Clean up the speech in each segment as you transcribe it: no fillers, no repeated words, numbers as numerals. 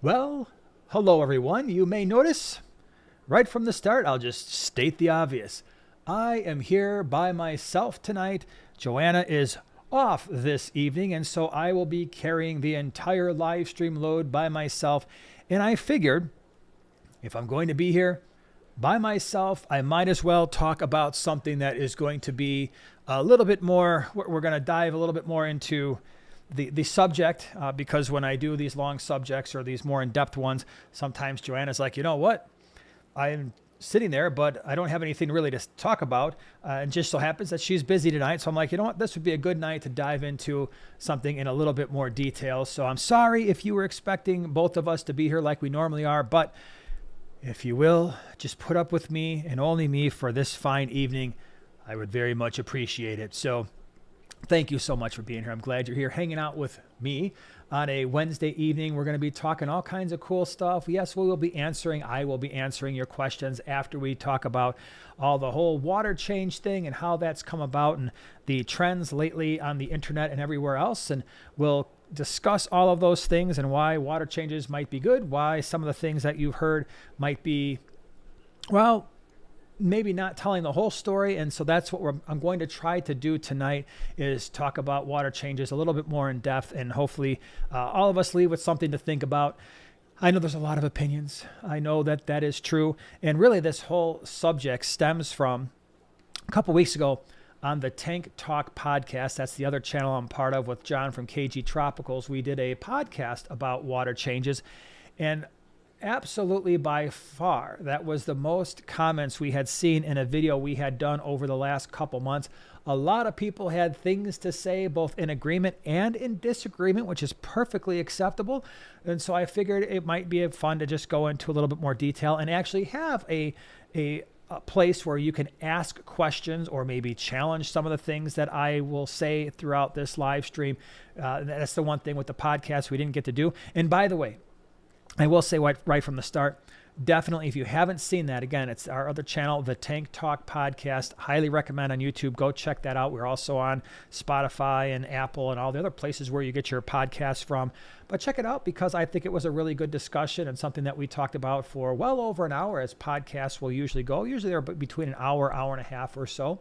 Well, hello everyone. You may notice right from the start, I'll just state the obvious. I am here by myself tonight. Joanna is off this evening, and so I will be carrying the entire live stream load by myself. And I figured if I'm going to be here by myself, I might as well talk about something that is going to be a little bit more, we're going to dive a little bit more into the subject, because when I do these long subjects or these more in-depth ones, sometimes Joanna's like, you know what? I'm sitting there, but I don't have anything really to talk about. And just so happens that she's busy tonight. So I'm like, you know what? This would be a good night to dive into something in a little bit more detail. So I'm sorry if you were expecting both of us to be here like we normally are, but if you will, just put up with me and only me for this fine evening. I would very much appreciate it. So thank you so much for being here. I'm glad you're here hanging out with me on a Wednesday evening. We're going to be talking all kinds of cool stuff. Yes, I will be answering your questions after we talk about all the whole water change thing and how that's come about and the trends lately on the internet and everywhere else. And we'll discuss all of those things and why water changes might be good, why some of the things that you've heard might be, well, maybe not telling the whole story. And so that's what I'm going to try to do tonight, is talk about water changes a little bit more in depth, and hopefully all of us leave with something to think about. I know there's a lot of opinions. I know that that is true. And really this whole subject stems from a couple weeks ago on the Tank Talk podcast. That's the other channel I'm part of with John from KG Tropicals. We did a podcast about water changes, and absolutely by far, that was the most comments we had seen in a video we had done over the last couple months. A lot of people had things to say, both in agreement and in disagreement, which is perfectly acceptable. And so I figured it might be fun to just go into a little bit more detail and actually have a place where you can ask questions or maybe challenge some of the things that I will say throughout this live stream. That's the one thing with the podcast we didn't get to do. And by the way, I will say right from the start, definitely, if you haven't seen that, again, it's our other channel, the Tank Talk Podcast. Highly recommend on YouTube. Go check that out. We're also on Spotify and Apple and all the other places where you get your podcasts from. But check it out, because I think it was a really good discussion and something that we talked about for well over an hour, as podcasts will usually go. Usually they're between an hour, hour and a half or so.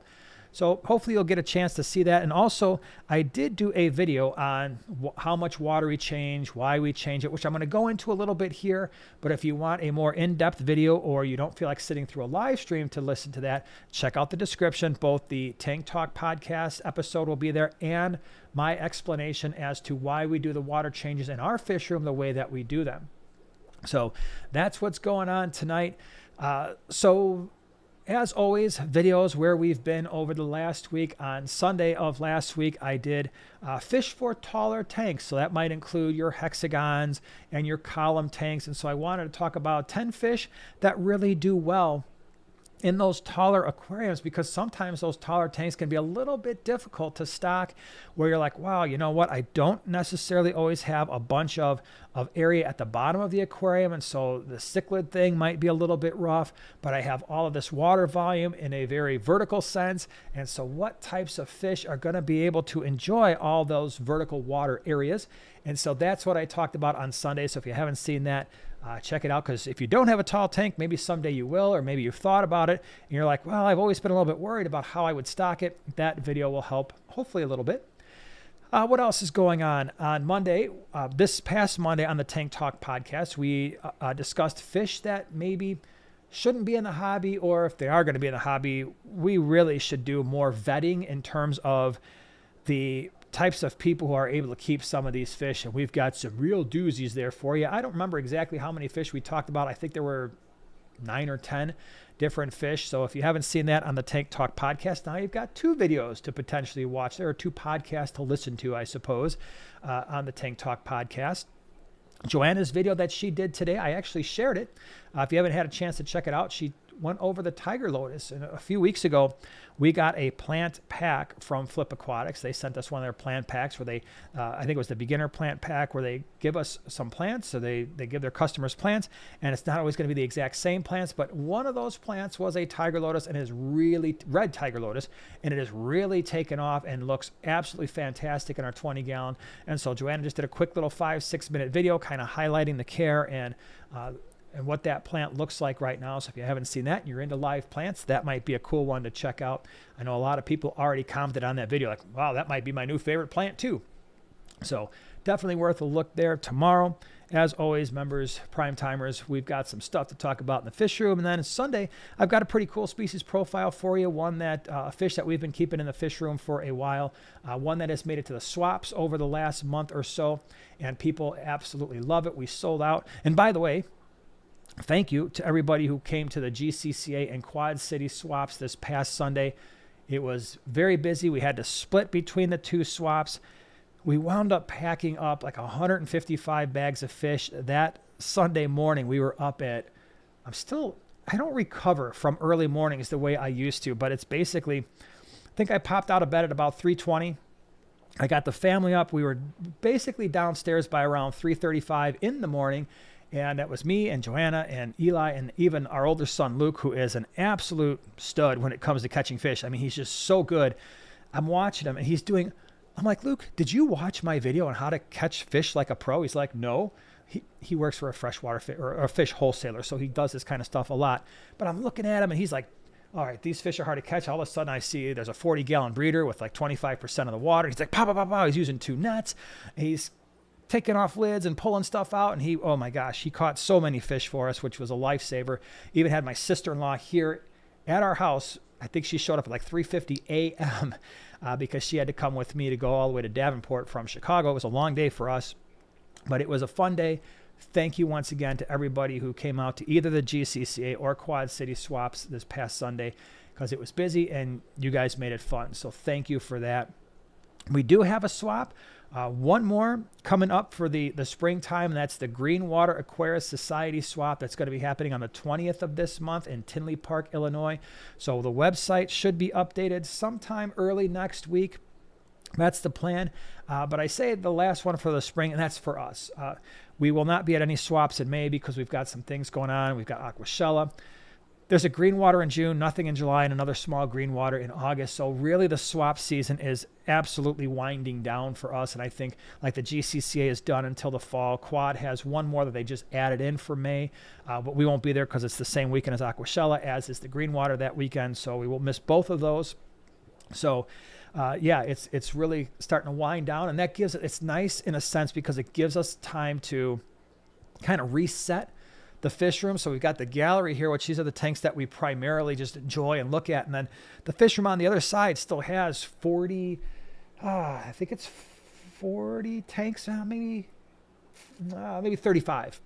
So hopefully you'll get a chance to see that. And also, I did do a video on how much water we change, why we change it, which I'm going to go into a little bit here. But if you want a more in-depth video, or you don't feel like sitting through a live stream to listen to that, check out the description. Both the Tank Talk podcast episode will be there, and my explanation as to why we do the water changes in our fish room the way that we do them. So that's what's going on tonight. As always, videos where we've been over the last week. On Sunday of last week, I did fish for taller tanks. So that might include your hexagons and your column tanks. And so I wanted to talk about 10 fish that really do well in those taller aquariums, because sometimes those taller tanks can be a little bit difficult to stock, where you're like, wow, you know what? I don't necessarily always have a bunch of area at the bottom of the aquarium. And so the cichlid thing might be a little bit rough, but I have all of this water volume in a very vertical sense. And so what types of fish are going to be able to enjoy all those vertical water areas? And so that's what I talked about on Sunday. So if you haven't seen that, check it out, because if you don't have a tall tank, maybe someday you will, or maybe you've thought about it and you're like, well, I've always been a little bit worried about how I would stock it. That video will help, hopefully, a little bit. What else is going on? On Monday, this past Monday on the Tank Talk podcast, we discussed fish that maybe shouldn't be in the hobby, or if they are going to be in the hobby, we really should do more vetting in terms of the types of people who are able to keep some of these fish. And we've got some real doozies there for you. I don't remember exactly how many fish we talked about. I think there were 9 or 10 different fish. So if you haven't seen that on the Tank Talk podcast, now you've got 2 videos to potentially watch. There are 2 podcasts to listen to, I suppose, on the Tank Talk podcast. Joanna's video that she did today, I actually shared it. If you haven't had a chance to check it out, she went over the tiger lotus. And a few weeks ago, we got a plant pack from Flip Aquatics. They sent us one of their plant packs where they, I think it was the beginner plant pack, where they give us some plants. So they give their customers plants, and it's not always going to be the exact same plants, but one of those plants was a tiger lotus, and it is really red tiger lotus, and it is really taken off and looks absolutely fantastic in our 20-gallon. And so Joanna just did a quick little 5-6 minute video kind of highlighting the care and what that plant looks like right now. So if you haven't seen that and you're into live plants, that might be a cool one to check out. I know a lot of people already commented on that video like, wow, that might be my new favorite plant too. So definitely worth a look there tomorrow. As always, members, prime timers, we've got some stuff to talk about in the fish room. And then Sunday, I've got a pretty cool species profile for you, one that a fish that we've been keeping in the fish room for a while, one that has made it to the swaps over the last month or so, and people absolutely love it. We sold out. And by the way, thank you to everybody who came to the GCCA and Quad City swaps this past Sunday. It was very busy. We had to split between the two swaps. We wound up packing up like 155 bags of fish. That Sunday morning, we were up at, I don't recover from early mornings the way I used to, but it's basically, I think I popped out of bed at about 3:20. I got the family up. We were basically downstairs by around 3:35 in the morning. And that was me and Joanna and Eli and even our older son, Luke, who is an absolute stud when it comes to catching fish. I mean, he's just so good. I'm watching him and I'm like, Luke, did you watch my video on how to catch fish like a pro? He's like, no. He works for a freshwater fish or a fish wholesaler, so he does this kind of stuff a lot. But I'm looking at him and he's like, all right, these fish are hard to catch. All of a sudden I see there's a 40-gallon breeder with like 25% of the water. He's like, pow, pow, pow, pow. He's using 2 nets. He's taking off lids and pulling stuff out. And oh my gosh, he caught so many fish for us, which was a lifesaver. Even had my sister-in-law here at our house. I think she showed up at like 3:50 a.m. Because she had to come with me to go all the way to Davenport from Chicago. It was a long day for us, but it was a fun day. Thank you once again to everybody who came out to either the GCCA or Quad City swaps this past Sunday, because it was busy and you guys made it fun. So thank you for that. We do have a swap. One more coming up for the springtime, and that's the Greenwater Aquarius Society swap. That's going to be happening on the 20th of this month in Tinley Park, Illinois. So the website should be updated sometime early next week. That's the plan. But I say the last one for the spring, and that's for us. We will not be at any swaps in May because we've got some things going on. We've got Aquashella. There's a Greenwater in June, nothing in July, and another small Greenwater in August. So really the swap season is absolutely winding down for us. And I think like the GCCA is done until the fall. Quad has one more that they just added in for May, but we won't be there because it's the same weekend as Aquashella, as is the Greenwater that weekend. So we will miss both of those. So yeah, it's really starting to wind down, and that it's nice in a sense because it gives us time to kind of reset the fish room. So we've got the gallery here, which these are the tanks that we primarily just enjoy and look at. And then the fish room on the other side still has 40, I think it's 40 tanks now, maybe 35.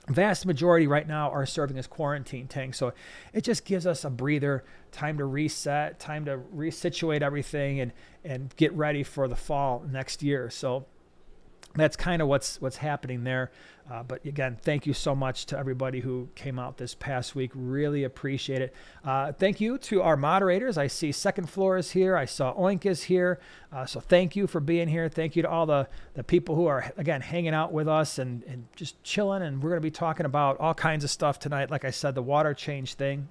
Vast majority right now are serving as quarantine tanks. So it just gives us a breather, time to reset, time to resituate everything and get ready for the fall next year. So that's kind of what's happening there. But again, thank you so much to everybody who came out this past week. Really appreciate it. Thank you to our moderators. I see Second Floor is here. I saw Oink is here. So thank you for being here. Thank you to all the people who are, again, hanging out with us and just chilling. And we're going to be talking about all kinds of stuff tonight. Like I said, the water change thing.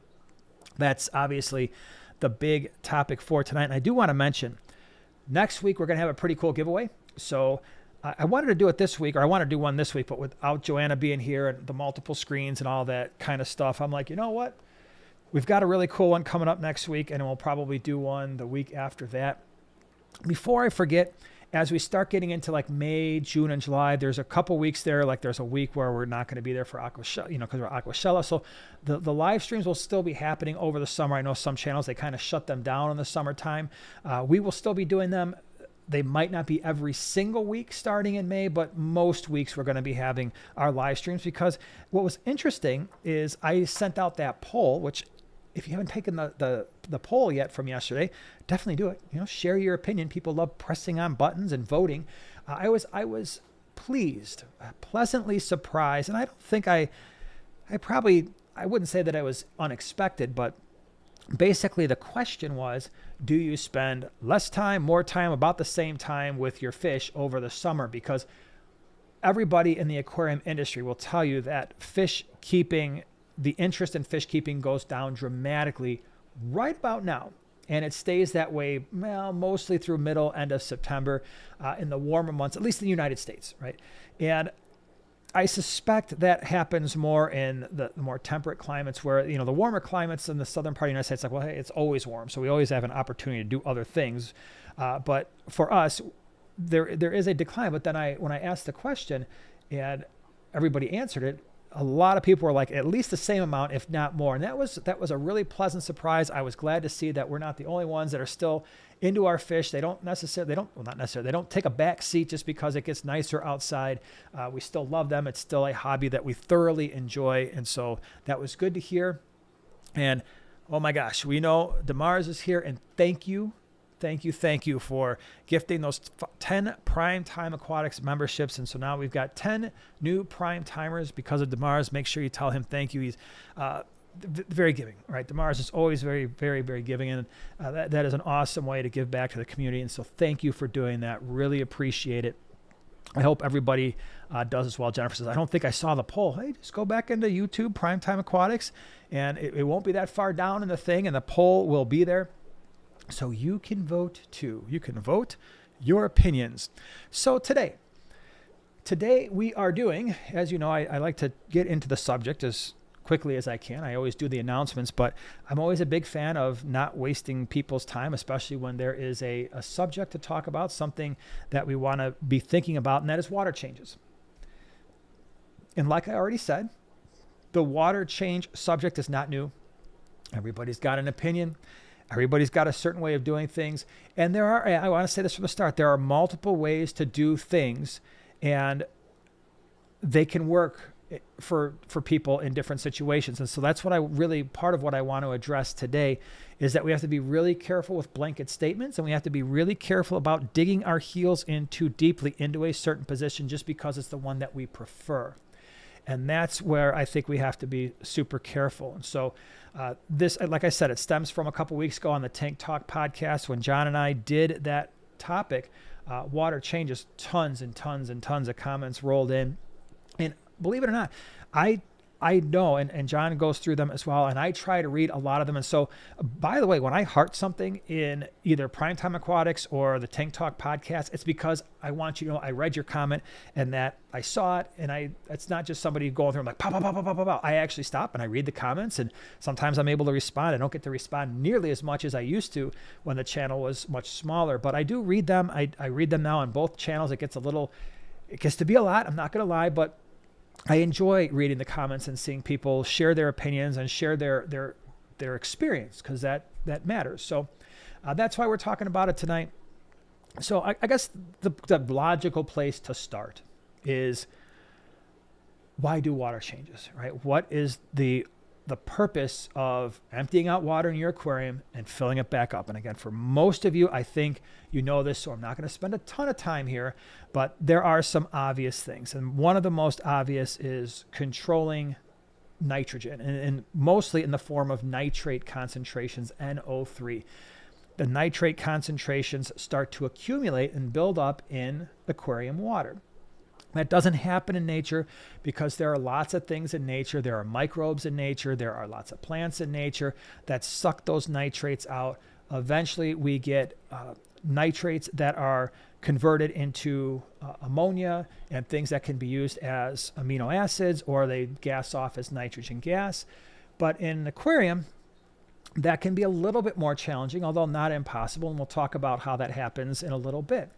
That's obviously the big topic for tonight. And I do want to mention, next week we're going to have a pretty cool giveaway. So I wanted to do it this week, or I want to do one this week, but without Joanna being here and the multiple screens and all that kind of stuff, I'm like, you know what? We've got a really cool one coming up next week, and we'll probably do one the week after that. Before I forget, as we start getting into like May, June, and July, there's a couple weeks there. Like there's a week where we're not going to be there for Aquashella, because we're Aquashella. So the live streams will still be happening over the summer. I know some channels, they kind of shut them down in the summertime. We will still be doing them. They might not be every single week starting in May, but most weeks we're going to be having our live streams, because what was interesting is I sent out that poll, which if you haven't taken the poll yet from yesterday, definitely do it. Share your opinion. People love pressing on buttons and voting. I was pleased, pleasantly surprised, and I don't think I I wouldn't say that it was unexpected, but basically the question was, do you spend less time, more time, about the same time with your fish over the summer? Because everybody in the aquarium industry will tell you that the interest in fish keeping goes down dramatically right about now. And it stays that way, well, mostly through end of September in the warmer months, at least in the United States, right? And I suspect that happens more in the more temperate climates where, the warmer climates in the southern part of the United States, like, well, hey, it's always warm. So we always have an opportunity to do other things. But for us, there is a decline. But then when I asked the question and everybody answered it, a lot of people were like, at least the same amount, if not more. And that was a really pleasant surprise. I was glad to see that we're not the only ones that are still into our fish. They don't take a back seat just because it gets nicer outside. We still love them. It's still a hobby that we thoroughly enjoy. And so that was good to hear. And oh my gosh, we know DeMars is here, and thank you for gifting those 10 Primetime Aquatics memberships. And so now we've got 10 new Prime Timers because of DeMars. Make sure you tell him thank you. He's very giving, right? DeMars is always very, very, very giving. And that is an awesome way to give back to the community. And so thank you for doing that. Really appreciate it. I hope everybody does as well. Jennifer says, I don't think I saw the poll. Hey, just go back into YouTube, Primetime Aquatics, and it won't be that far down in the thing, and the poll will be there. So you can vote too. You can vote your opinions. So today we are doing, as you know, I like to get into the subject as quickly as I can. I always do the announcements, but I'm always a big fan of not wasting people's time, especially when there is a subject to talk about, something that we want to be thinking about, and that is water changes. And like I already said, the water change subject is not new. Everybody's got an opinion. Everybody's got a certain way of doing things. And I want to say this from the start, there are multiple ways to do things, and they can work for people in different situations. And so that's part of what I want to address today is that we have to be really careful with blanket statements, and we have to be really careful about digging our heels in too deeply into a certain position just because it's the one that we prefer. And that's where I think we have to be super careful. And so this, like I said, it stems from a couple weeks ago on the Tank Talk podcast when John and I did that topic. Water changes, tons and tons and tons of comments rolled in. And believe it or not, I know, and John goes through them as well, and I try to read a lot of them. And so, by the way, when I heart something in either Primetime Aquatics or the Tank Talk podcast, it's because I want you to know I read your comment and that I saw it, and it's not just somebody going through, I'm like, pow, pow, pow, pow, pow, pow, pow. I actually stop and I read the comments, and sometimes I'm able to respond. I don't get to respond nearly as much as I used to when the channel was much smaller, but I do read them. I read them now on both channels. It gets to be a lot, I'm not going to lie, but I enjoy reading the comments and seeing people share their opinions and share their experience, because that matters. So that's why we're talking about it tonight. So I guess the logical place to start is, why do water changes, right? What is the purpose of emptying out water in your aquarium and filling it back up? And again, for most of you, I think you know this, so I'm not going to spend a ton of time here, but there are some obvious things. And one of the most obvious is controlling nitrogen, and mostly in the form of nitrate concentrations, NO3. The nitrate concentrations start to accumulate and build up in aquarium water. That doesn't happen in nature because there are lots of things in nature. There are microbes in nature. There are lots of plants in nature that suck those nitrates out. Eventually, we get nitrates that are converted into ammonia and things that can be used as amino acids, or they gas off as nitrogen gas. But in an aquarium, that can be a little bit more challenging, although not impossible. And we'll talk about how that happens in a little bit.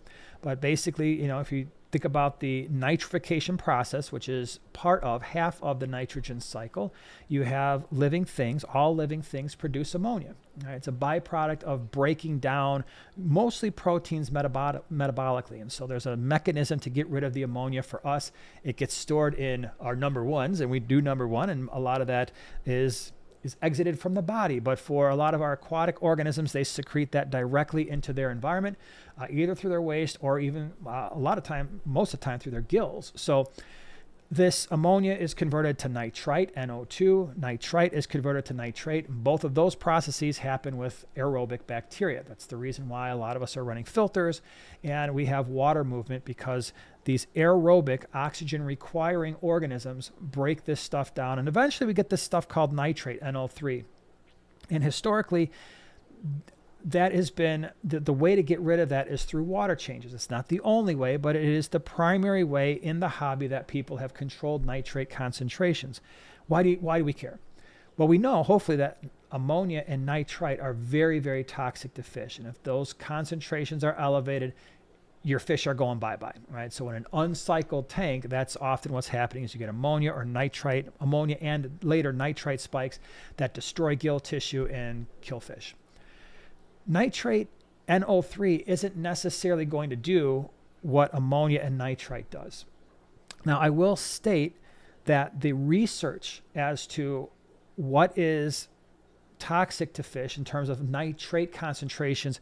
But basically, if you think about the nitrification process, which is half of the nitrogen cycle, you have living things. All living things produce ammonia. Right? It's a byproduct of breaking down mostly proteins metabolically. And so there's a mechanism to get rid of the ammonia. For us, it gets stored in our number ones, and we do number one, and a lot of that is exited from the body. But for a lot of our aquatic organisms, they secrete that directly into their environment, either through their waste or even most of the time through their gills. So This ammonia is converted to nitrite, NO2. Nitrite is converted to nitrate. And both of those processes happen with aerobic bacteria. That's the reason why a lot of us are running filters and we have water movement, because these aerobic oxygen requiring organisms break this stuff down. And eventually we get this stuff called nitrate, NO3. And historically, that has been the way to get rid of that is through water changes. It's not the only way, but it is the primary way in the hobby that people have controlled nitrate concentrations. Why do we care? Well, we know hopefully that ammonia and nitrite are very, very toxic to fish. And if those concentrations are elevated, your fish are going bye-bye, right? So in an uncycled tank, that's often what's happening is you get ammonia or nitrite, ammonia and later nitrite spikes that destroy gill tissue and kill fish. Nitrate, NO3, isn't necessarily going to do what ammonia and nitrite does. Now, I will state that the research as to what is toxic to fish in terms of nitrate concentrations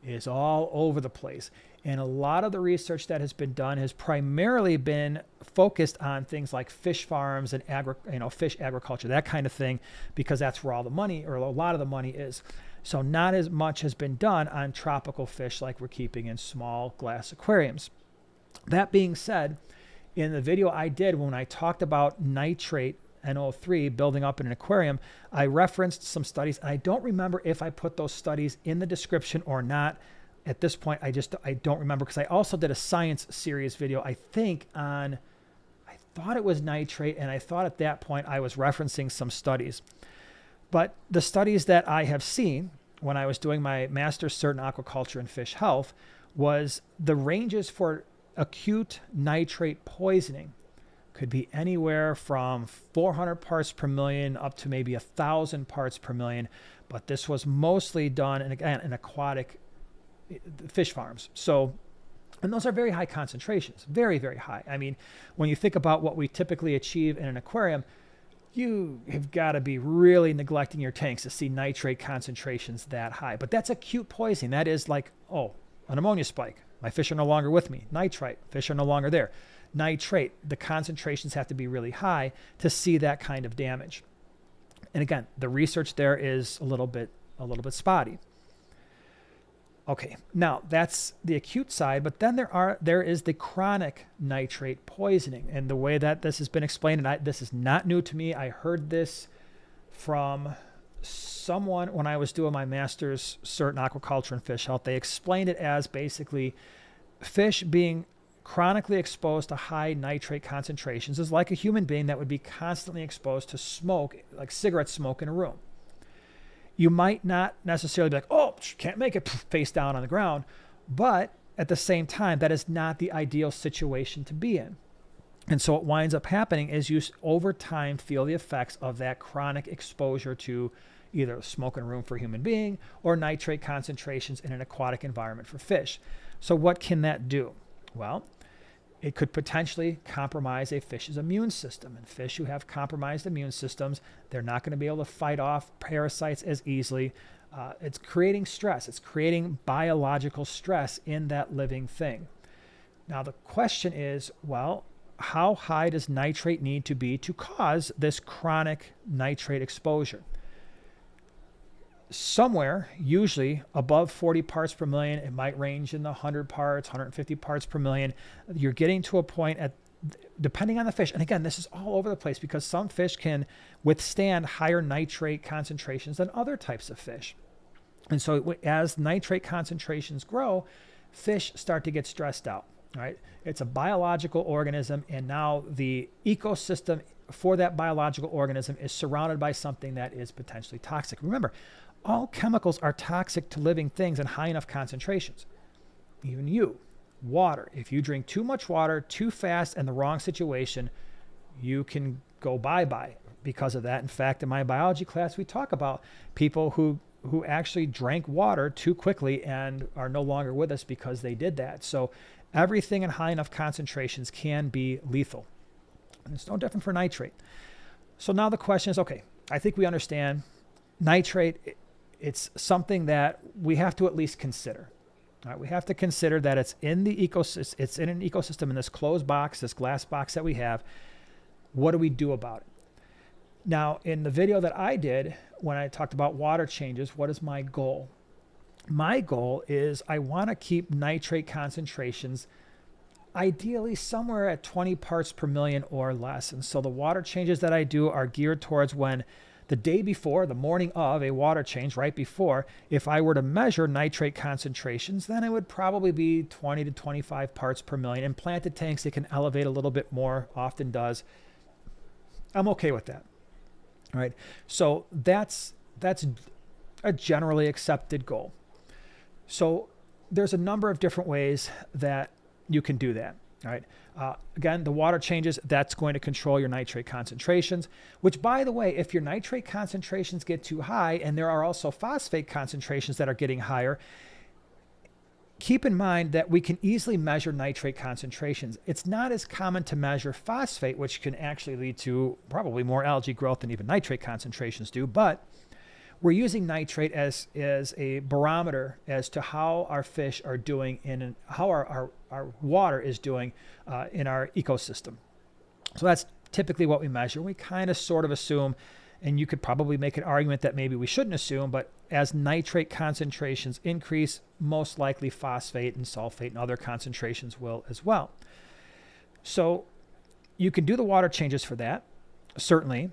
is all over the place. And a lot of the research that has been done has primarily been focused on things like fish farms and fish agriculture, that kind of thing, because that's where all the money, or a lot of the money, is. So not as much has been done on tropical fish like we're keeping in small glass aquariums. That being said, in the video I did when I talked about nitrate NO3 building up in an aquarium, I referenced some studies, and I don't remember if I put those studies in the description or not. At this point, I don't remember, because I also did a science series video, I think I thought it was nitrate, and I thought at that point I was referencing some studies. But the studies that I have seen when I was doing my master's cert in aquaculture and fish health was the ranges for acute nitrate poisoning could be anywhere from 400 parts per million up to maybe 1,000 parts per million. But this was mostly done, and again, in aquatic fish farms. So, and those are very high concentrations, very, very high. I mean, when you think about what we typically achieve in an aquarium, you have got to be really neglecting your tanks to see nitrate concentrations that high. But that's acute poisoning. That is like, oh, an ammonia spike. My fish are no longer with me. Nitrite, fish are no longer there. Nitrate, the concentrations have to be really high to see that kind of damage. And again, the research there is a little bit spotty. Okay, now that's the acute side, but then there is the chronic nitrate poisoning. And the way that this has been explained, and this is not new to me. I heard this from someone when I was doing my master's cert in aquaculture and fish health. They explained it as basically fish being chronically exposed to high nitrate concentrations is like a human being that would be constantly exposed to smoke, like cigarette smoke in a room. You might not necessarily be like, oh, can't make it, face down on the ground. But at the same time, that is not the ideal situation to be in. And so what winds up happening is you over time feel the effects of that chronic exposure to either smoke in a room for a human being or nitrate concentrations in an aquatic environment for fish. So what can that do? Well, it could potentially compromise a fish's immune system. And fish who have compromised immune systems, they're not going to be able to fight off parasites as easily. It's creating stress. It's creating biological stress in that living thing. Now, the question is, well, how high does nitrate need to be to cause this chronic nitrate exposure? Somewhere, usually above 40 parts per million, it might range in the 100 parts, 150 parts per million. You're getting to a point depending on the fish. And again, this is all over the place because some fish can withstand higher nitrate concentrations than other types of fish. And so as nitrate concentrations grow, fish start to get stressed out, right? It's a biological organism, and now the ecosystem for that biological organism is surrounded by something that is potentially toxic. Remember, all chemicals are toxic to living things in high enough concentrations. Even water. If you drink too much water too fast in the wrong situation, you can go bye-bye because of that. In fact, in my biology class, we talk about people who actually drank water too quickly and are no longer with us because they did that. So everything in high enough concentrations can be lethal. And it's no different for nitrate. So now the question is, okay, I think we understand nitrate. It's something that we have to at least consider. All right, we have to consider that it's in the ecosystem. It's in an ecosystem in this closed box, this glass box that we have. What do we do about it? Now, in the video that I did, when I talked about water changes, what is my goal? My goal is I want to keep nitrate concentrations ideally somewhere at 20 parts per million or less. And so the water changes that I do are geared towards when the day before, the morning of a water change, right before, if I were to measure nitrate concentrations, then it would probably be 20 to 25 parts per million. In planted tanks, it can elevate a little bit more, often does. I'm okay with that. All right. So that's a generally accepted goal. So there's a number of different ways that you can do that. All right. Again, the water changes, that's going to control your nitrate concentrations, which, by the way, if your nitrate concentrations get too high, and there are also phosphate concentrations that are getting higher, keep in mind that we can easily measure nitrate concentrations. It's not as common to measure phosphate, which can actually lead to probably more algae growth than even nitrate concentrations do, but we're using nitrate as a barometer as to how our fish are doing how our water is doing in our ecosystem. So that's typically what we measure. We kind of sort of assume, and you could probably make an argument that maybe we shouldn't assume, but as nitrate concentrations increase, most likely phosphate and sulfate and other concentrations will as well. So you can do the water changes for that, certainly.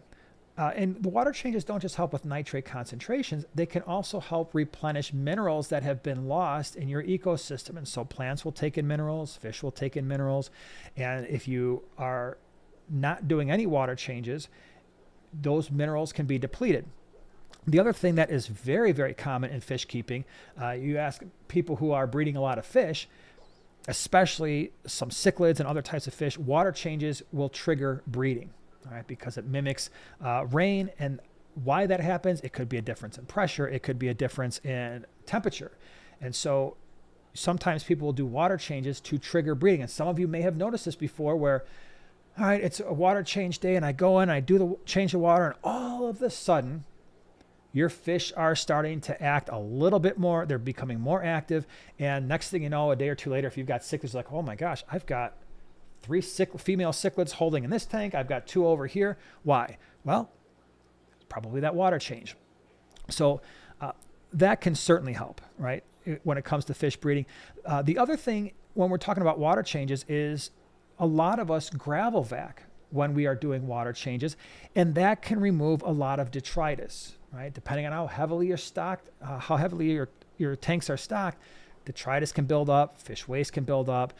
And the water changes don't just help with nitrate concentrations, they can also help replenish minerals that have been lost in your ecosystem. And so plants will take in minerals, fish will take in minerals. And if you are not doing any water changes, those minerals can be depleted. The other thing that is very, very common in fish keeping, you ask people who are breeding a lot of fish, especially some cichlids and other types of fish, water changes will trigger breeding. All right, because it mimics rain, and why that happens, it could be a difference in pressure, it could be a difference in temperature. And so sometimes people will do water changes to trigger breeding. And some of you may have noticed this before where, all right, it's a water change day and I go in, I do the change of water, and all of a sudden your fish are starting to act a little bit more, they're becoming more active. And next thing you know, a day or two later, if you've got cichlids, like, oh my gosh, I've got 3 female cichlids holding in this tank. I've got 2 over here. Why? Well, probably that water change. So that can certainly help, right, when it comes to fish breeding. The other thing when we're talking about water changes is a lot of us gravel vac when we are doing water changes, and that can remove a lot of detritus, right? Depending on how heavily you're stocked, how heavily your tanks are stocked, detritus can build up, fish waste can build up,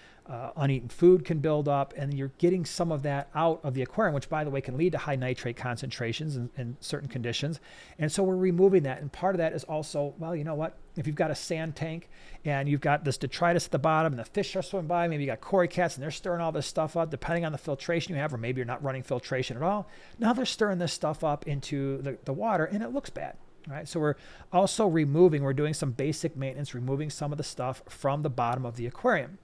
uneaten food can build up, and you're getting some of that out of the aquarium, which, by the way, can lead to high nitrate concentrations in certain conditions. And so we're removing that. And part of that is also, well, you know what? If you've got a sand tank and you've got this detritus at the bottom and the fish are swimming by, maybe you got cory cats and they're stirring all this stuff up, depending on the filtration you have, or maybe you're not running filtration at all. Now they're stirring this stuff up into the water, and it looks bad. Right, so we're also we're doing some basic maintenance, removing some of the stuff from the bottom of the aquarium.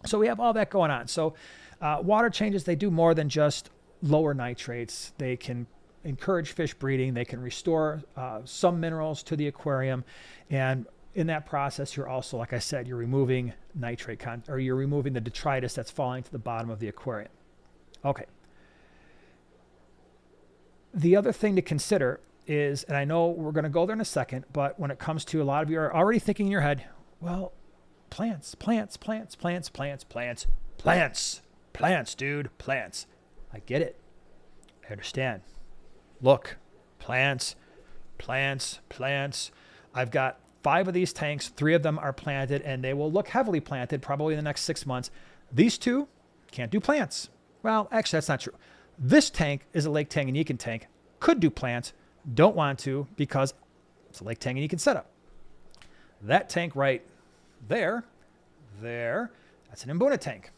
So we have all that going on. So water changes, they do more than just lower nitrates. They can encourage fish breeding. They can restore some minerals to the aquarium. And in that process, you're also, like I said, you're removing you're removing the detritus that's falling to the bottom of the aquarium. Okay. The other thing to consider is, and I know we're going to go there in a second, but when it comes to, a lot of you are already thinking in your head, well, plants, dude, plants. I get it. I understand. Look, plants. I've got 5 of these tanks. 3 of them are planted, and they will look heavily planted probably in the next 6 months. These 2 can't do plants. Well, actually, that's not true. This tank is a Lake Tanganyika tank. Could do plants. Don't want to because it's a Lake Tanganyika setup. That tank right there, that's an Mbuna tank.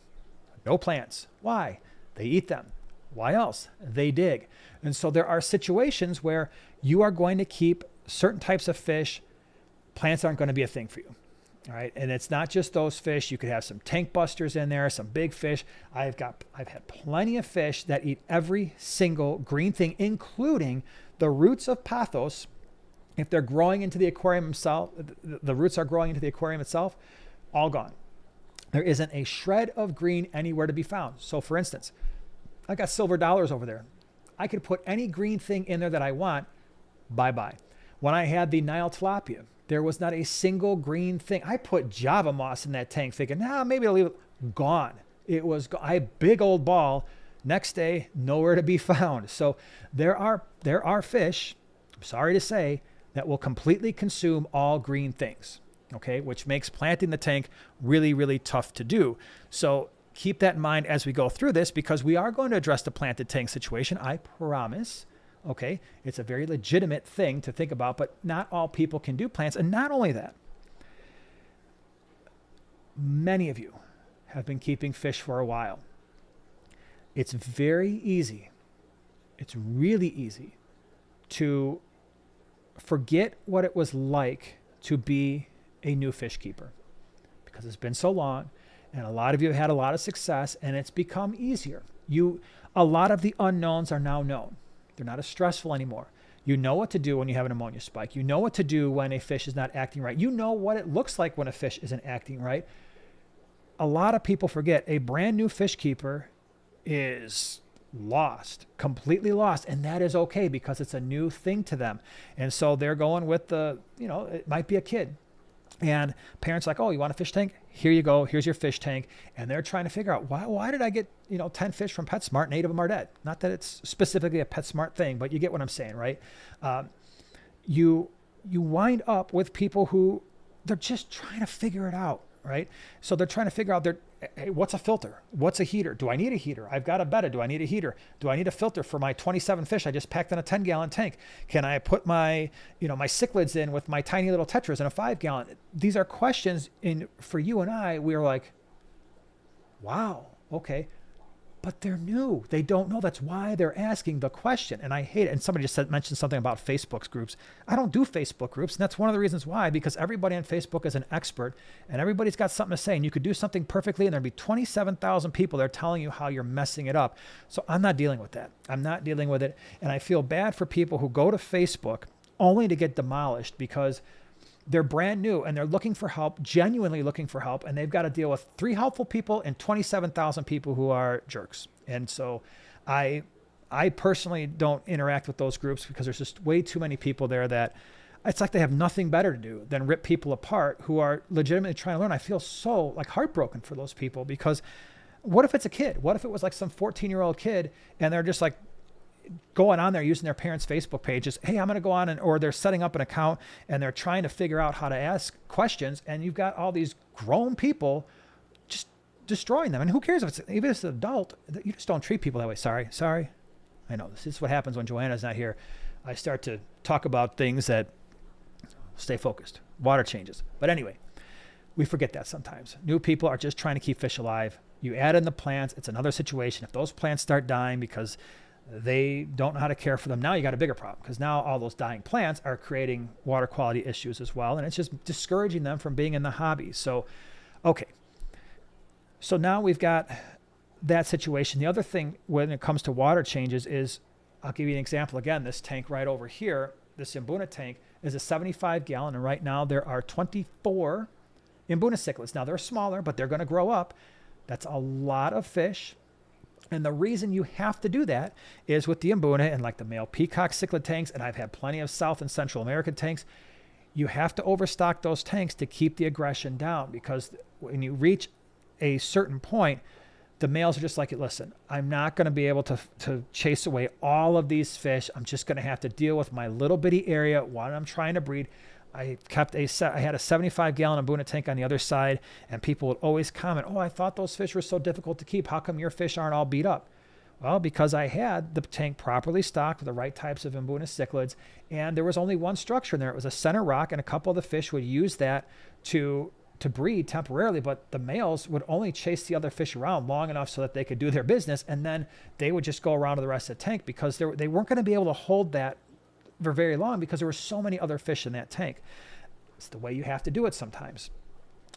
No plants. Why? They eat them. Why else? They dig. And so there are situations where you are going to keep certain types of fish. Plants aren't going to be a thing for you. All right. And it's not just those fish. You could have some tank busters in there, some big fish. I've had plenty of fish that eat every single green thing, including the roots of pothos. If they're growing into the aquarium itself, the roots are growing into the aquarium itself, all gone. There isn't a shred of green anywhere to be found. So for instance, I got silver dollars over there. I could put any green thing in there that I want. Bye-bye. When I had the Nile tilapia, there was not a single green thing. I put Java moss in that tank thinking, maybe I'll leave it. Gone. It was a big old ball. Next day, nowhere to be found. So there are fish, I'm sorry to say, that will completely consume all green things, okay, which makes planting the tank really, really tough to do. So keep that in mind as we go through this, because we are going to address the planted tank situation, I promise. Okay, it's a very legitimate thing to think about, but not all people can do plants. And not only that, many of you have been keeping fish for a while. It's very easy. It's really easy to forget what it was like to be a new fish keeper, because it's been so long and a lot of you have had a lot of success and it's become easier. A lot of the unknowns are now known. They're not as stressful anymore. You know what to do when you have an ammonia spike. You know what to do when a fish is not acting right. You know what it looks like when a fish isn't acting right. A lot of people forget a brand new fish keeper is lost, completely lost. And that is okay, because it's a new thing to them. And so they're going with it might be a kid. And parents are like, oh, you want a fish tank? Here you go. Here's your fish tank. And they're trying to figure out, why did I get 10 fish from PetSmart and 8 of them are dead? Not that it's specifically a PetSmart thing, but you get what I'm saying, right? You wind up with people who they're just trying to figure it out, right? So they're trying to figure out hey, what's a filter? What's a heater? Do I need a heater? I've got a betta. Do I need a heater? Do I need a filter for my 27 fish I just packed in a 10-gallon tank? Can I put my cichlids in with my tiny little tetras in a 5-gallon? These are questions for you and I. We were like, wow, okay. But they're new. They don't know. That's why they're asking the question. And I hate it. And somebody just mentioned something about Facebook groups. I don't do Facebook groups. And that's one of the reasons why, because everybody on Facebook is an expert and everybody's got something to say. And you could do something perfectly and there'd be 27,000 people there telling you how you're messing it up. So I'm not dealing with that. I'm not dealing with it. And I feel bad for people who go to Facebook only to get demolished because they're brand new and they're looking for help, genuinely looking for help. And they've got to deal with 3 helpful people and 27,000 people who are jerks. And so I personally don't interact with those groups because there's just way too many people there that it's like they have nothing better to do than rip people apart who are legitimately trying to learn. I feel so heartbroken for those people, because what if it's a kid? What if it was like some 14-year-old kid and they're just like going on there using their parents' Facebook pages. Hey, I'm going to go on or they're setting up an account and they're trying to figure out how to ask questions. And you've got all these grown people just destroying them. And who cares even if it's an adult, you just don't treat people that way. Sorry. I know this is what happens when Joanna's not here. I start to talk about things that stay focused, water changes. But anyway, we forget that sometimes. New people are just trying to keep fish alive. You add in the plants. It's another situation. If those plants start dying because they don't know how to care for them, now you got a bigger problem, because now all those dying plants are creating water quality issues as well. And it's just discouraging them from being in the hobby. So, okay. So now we've got that situation. The other thing when it comes to water changes is, I'll give you an example. Again, this tank right over here, this Mbuna tank is a 75-gallon. And right now there are 24 Mbuna cichlids. Now they're smaller, but they're going to grow up. That's a lot of fish. And the reason you have to do that is with the Mbuna and like the male peacock cichlid tanks, and I've had plenty of South and Central American tanks, you have to overstock those tanks to keep the aggression down, because when you reach a certain point, the males are just like, listen, I'm not going to be able to chase away all of these fish. I'm just going to have to deal with my little bitty area while I'm trying to breed. I had a 75-gallon Mbuna tank on the other side, and people would always comment, oh, I thought those fish were so difficult to keep. How come your fish aren't all beat up? Well, because I had the tank properly stocked with the right types of Mbuna cichlids, and there was only one structure in there. It was a center rock, and a couple of the fish would use that to breed temporarily, but the males would only chase the other fish around long enough so that they could do their business, and then they would just go around to the rest of the tank, because they weren't going to be able to hold that for very long because there were so many other fish in that tank. It's the way you have to do it sometimes.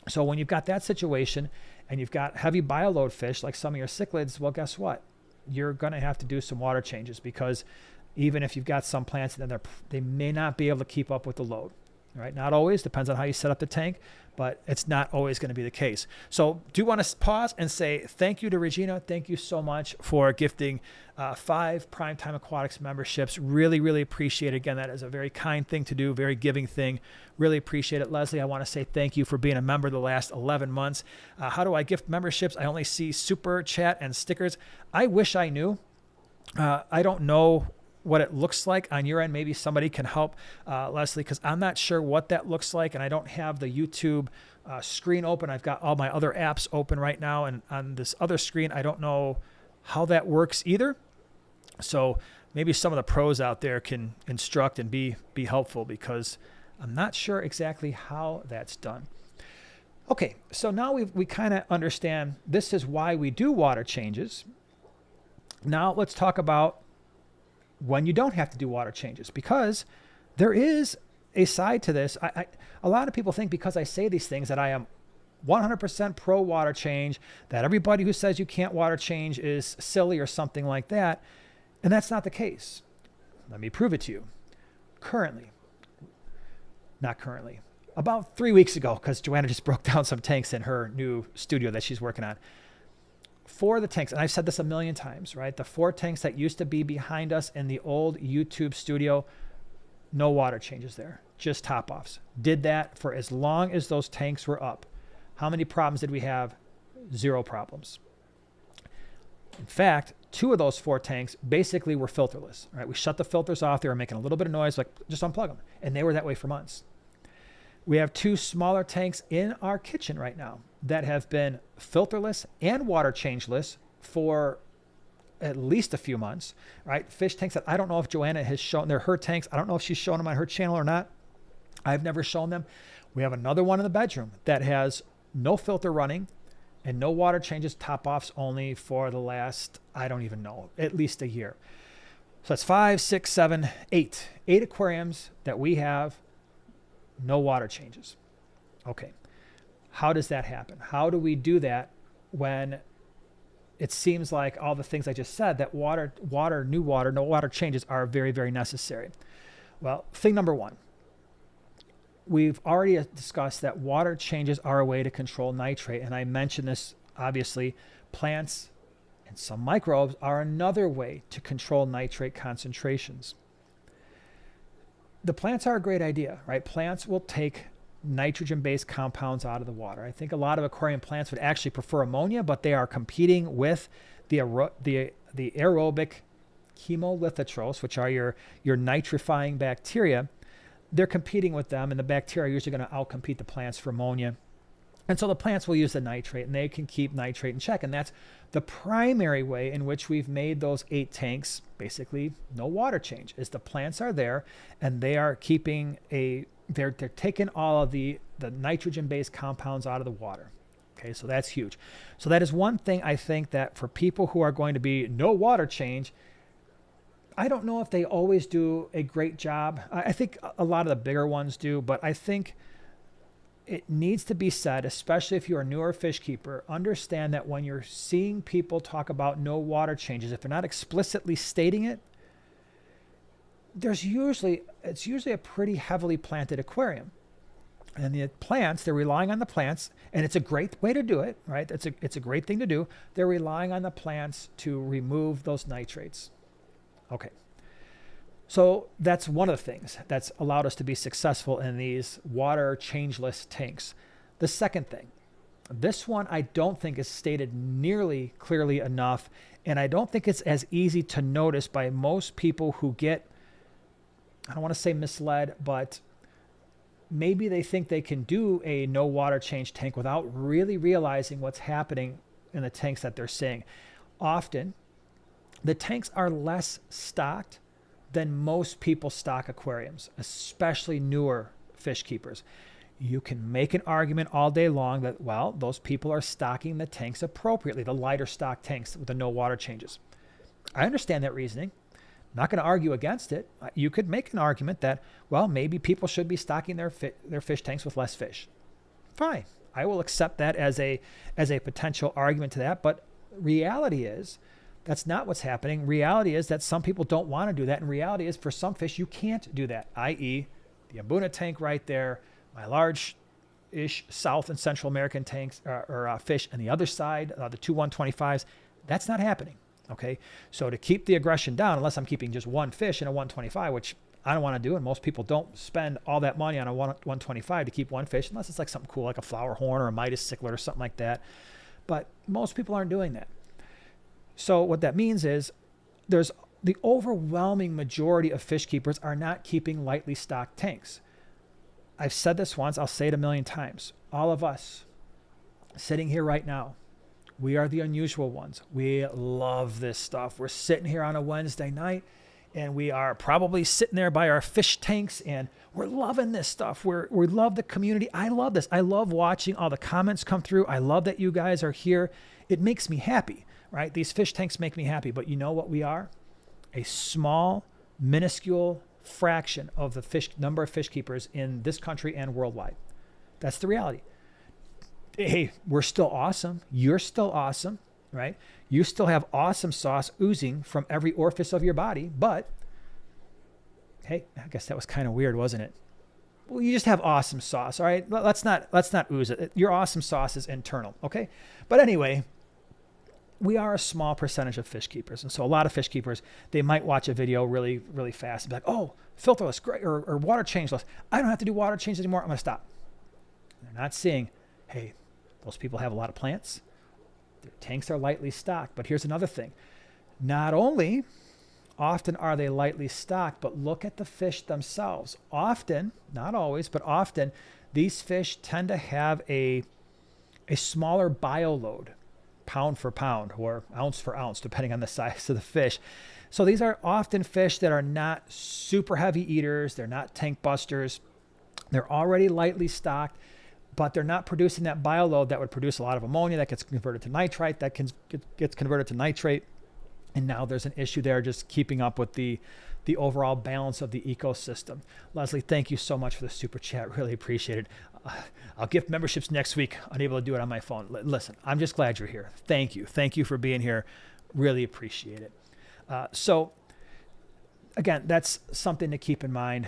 So when you've got that situation and you've got heavy bioload fish like some of your cichlids, well, guess what? You're going to have to do some water changes, because even if you've got some plants, then they may not be able to keep up with the load. right? Not always, depends on how you set up the tank, but it's not always going to be the case. So do want to pause and say thank you to Regina. Thank you so much for gifting 5 Primetime Aquatics memberships. Really, really appreciate it. Again, that is a very kind thing to do, very giving thing. Really appreciate it. Leslie, I want to say thank you for being a member the last 11 months. How do I gift memberships? I only see super chat and stickers. I wish I knew. I don't know what it looks like on your end. Maybe somebody can help, Leslie, because I'm not sure what that looks like, and I don't have the YouTube screen open. I've got all my other apps open right now, and on this other screen, I don't know how that works either. So maybe some of the pros out there can instruct and be helpful, because I'm not sure exactly how that's done. Okay, so now we kind of understand this is why we do water changes. Now let's talk about when you don't have to do water changes, because there is a side to this. A lot of people think because I say these things that I am 100% pro water change, that everybody who says you can't water change is silly or something like that. And that's not the case. Let me prove it to you. Not currently, about 3 weeks ago, because Joanna just broke down some tanks in her new studio that she's working on. 4 of the tanks, and I've said this a million times, right? The 4 tanks that used to be behind us in the old YouTube studio, no water changes there, just top-offs. Did that for as long as those tanks were up. How many problems did we have? 0 problems. In fact, 2 of those 4 tanks basically were filterless, right? We shut the filters off. They were making a little bit of noise, like just unplug them. And they were that way for months. We have 2 smaller tanks in our kitchen right now that have been filterless and water changeless for at least a few months, right? Fish tanks that I don't know if Joanna has shown. They're her tanks. I don't know if she's shown them on her channel or not. I've never shown them. We have another one in the bedroom that has no filter running and no water changes, top-offs only for the last, I don't even know, at least a year. So that's 5, 6, 7, 8. 8 aquariums that we have, no water changes. Okay. How does that happen? How do we do that when it seems like all the things I just said, that new water, no water changes are very, very necessary? Well, thing number 1, we've already discussed that water changes are a way to control nitrate. And I mentioned this, obviously, plants and some microbes are another way to control nitrate concentrations. The plants are a great idea, right? Plants will take nitrogen-based compounds out of the water. I think a lot of aquarium plants would actually prefer ammonia, but they are competing with the aerobic chemolithotropes, which are your nitrifying bacteria. They're competing with them, and the bacteria are usually going to outcompete the plants for ammonia. And so the plants will use the nitrate, and they can keep nitrate in check. And that's the primary way in which we've made those 8 tanks basically no water change, is the plants are there, and they are keeping they're taking all of the nitrogen-based compounds out of the water. Okay, so that's huge. So that is one thing I think that for people who are going to be no water change, I don't know if they always do a great job. I think a lot of the bigger ones do, but I think it needs to be said, especially if you're a newer fish keeper, understand that when you're seeing people talk about no water changes, if they're not explicitly stating it, it's usually a pretty heavily planted aquarium. And the plants, they're relying on the plants, and it's a great way to do it, right? It's a great thing to do. They're relying on the plants to remove those nitrates. Okay. So that's one of the things that's allowed us to be successful in these water changeless tanks. The second thing, this one I don't think is stated nearly clearly enough, and I don't think it's as easy to notice by most people who get, I don't want to say misled, but maybe they think they can do a no water change tank without really realizing what's happening in the tanks that they're seeing. Often, the tanks are less stocked than most people stock aquariums, especially newer fish keepers. You can make an argument all day long that, well, those people are stocking the tanks appropriately, the lighter stock tanks with the no water changes. I understand that reasoning. I'm not going to argue against it. You could make an argument that, well, maybe people should be stocking their fish tanks with less fish. Fine. I will accept that as a potential argument to that. But reality is that's not what's happening. Reality is that some people don't want to do that. And reality is for some fish, you can't do that, i.e. the Mbuna tank right there, my large-ish South and Central American tanks or fish on the other side, the two 125s. That's not happening. Okay, so to keep the aggression down, unless I'm keeping just one fish in a 125, which I don't want to do, and most people don't spend all that money on a 125 to keep one fish, unless it's like something cool, like a flower horn or a Midas cichlid or something like that. But most people aren't doing that. So what that means is there's the overwhelming majority of fish keepers are not keeping lightly stocked tanks. I've said this once, I'll say it a million times. All of us sitting here right now, we are the unusual ones. We love this stuff. We're sitting here on a Wednesday night and we are probably sitting there by our fish tanks and we're loving this stuff. We love the community. I love this. I love watching all the comments come through. I love that you guys are here. It makes me happy, right? These fish tanks make me happy, but you know what we are? A small, minuscule fraction of the number of fish keepers in this country and worldwide. That's the reality. Hey, we're still awesome. You're still awesome, right? You still have awesome sauce oozing from every orifice of your body, but hey, I guess that was kind of weird, wasn't it? Well, you just have awesome sauce, all right? Let's not ooze it. Your awesome sauce is internal, okay? But anyway, we are a small percentage of fish keepers. And so a lot of fish keepers, they might watch a video really, really fast and be like, oh, filterless, great, or water changeless. I don't have to do water change anymore. I'm going to stop. They're not seeing, hey, those people have a lot of plants. Their tanks are lightly stocked. But here's another thing. Not only often are they lightly stocked, but look at the fish themselves. Often, not always, but often, these fish tend to have a smaller bioload, pound for pound or ounce for ounce, depending on the size of the fish. So these are often fish that are not super heavy eaters. They're not tank busters. They're already lightly stocked, but they're not producing that bioload that would produce a lot of ammonia that gets converted to nitrite, that gets converted to nitrate. And now there's an issue there just keeping up with the overall balance of the ecosystem. Leslie, thank you so much for the super chat. Really appreciate it. I'll gift memberships next week. Unable to do it on my phone. Listen, I'm just glad you're here. Thank you. Thank you for being here. Really appreciate it. So again, that's something to keep in mind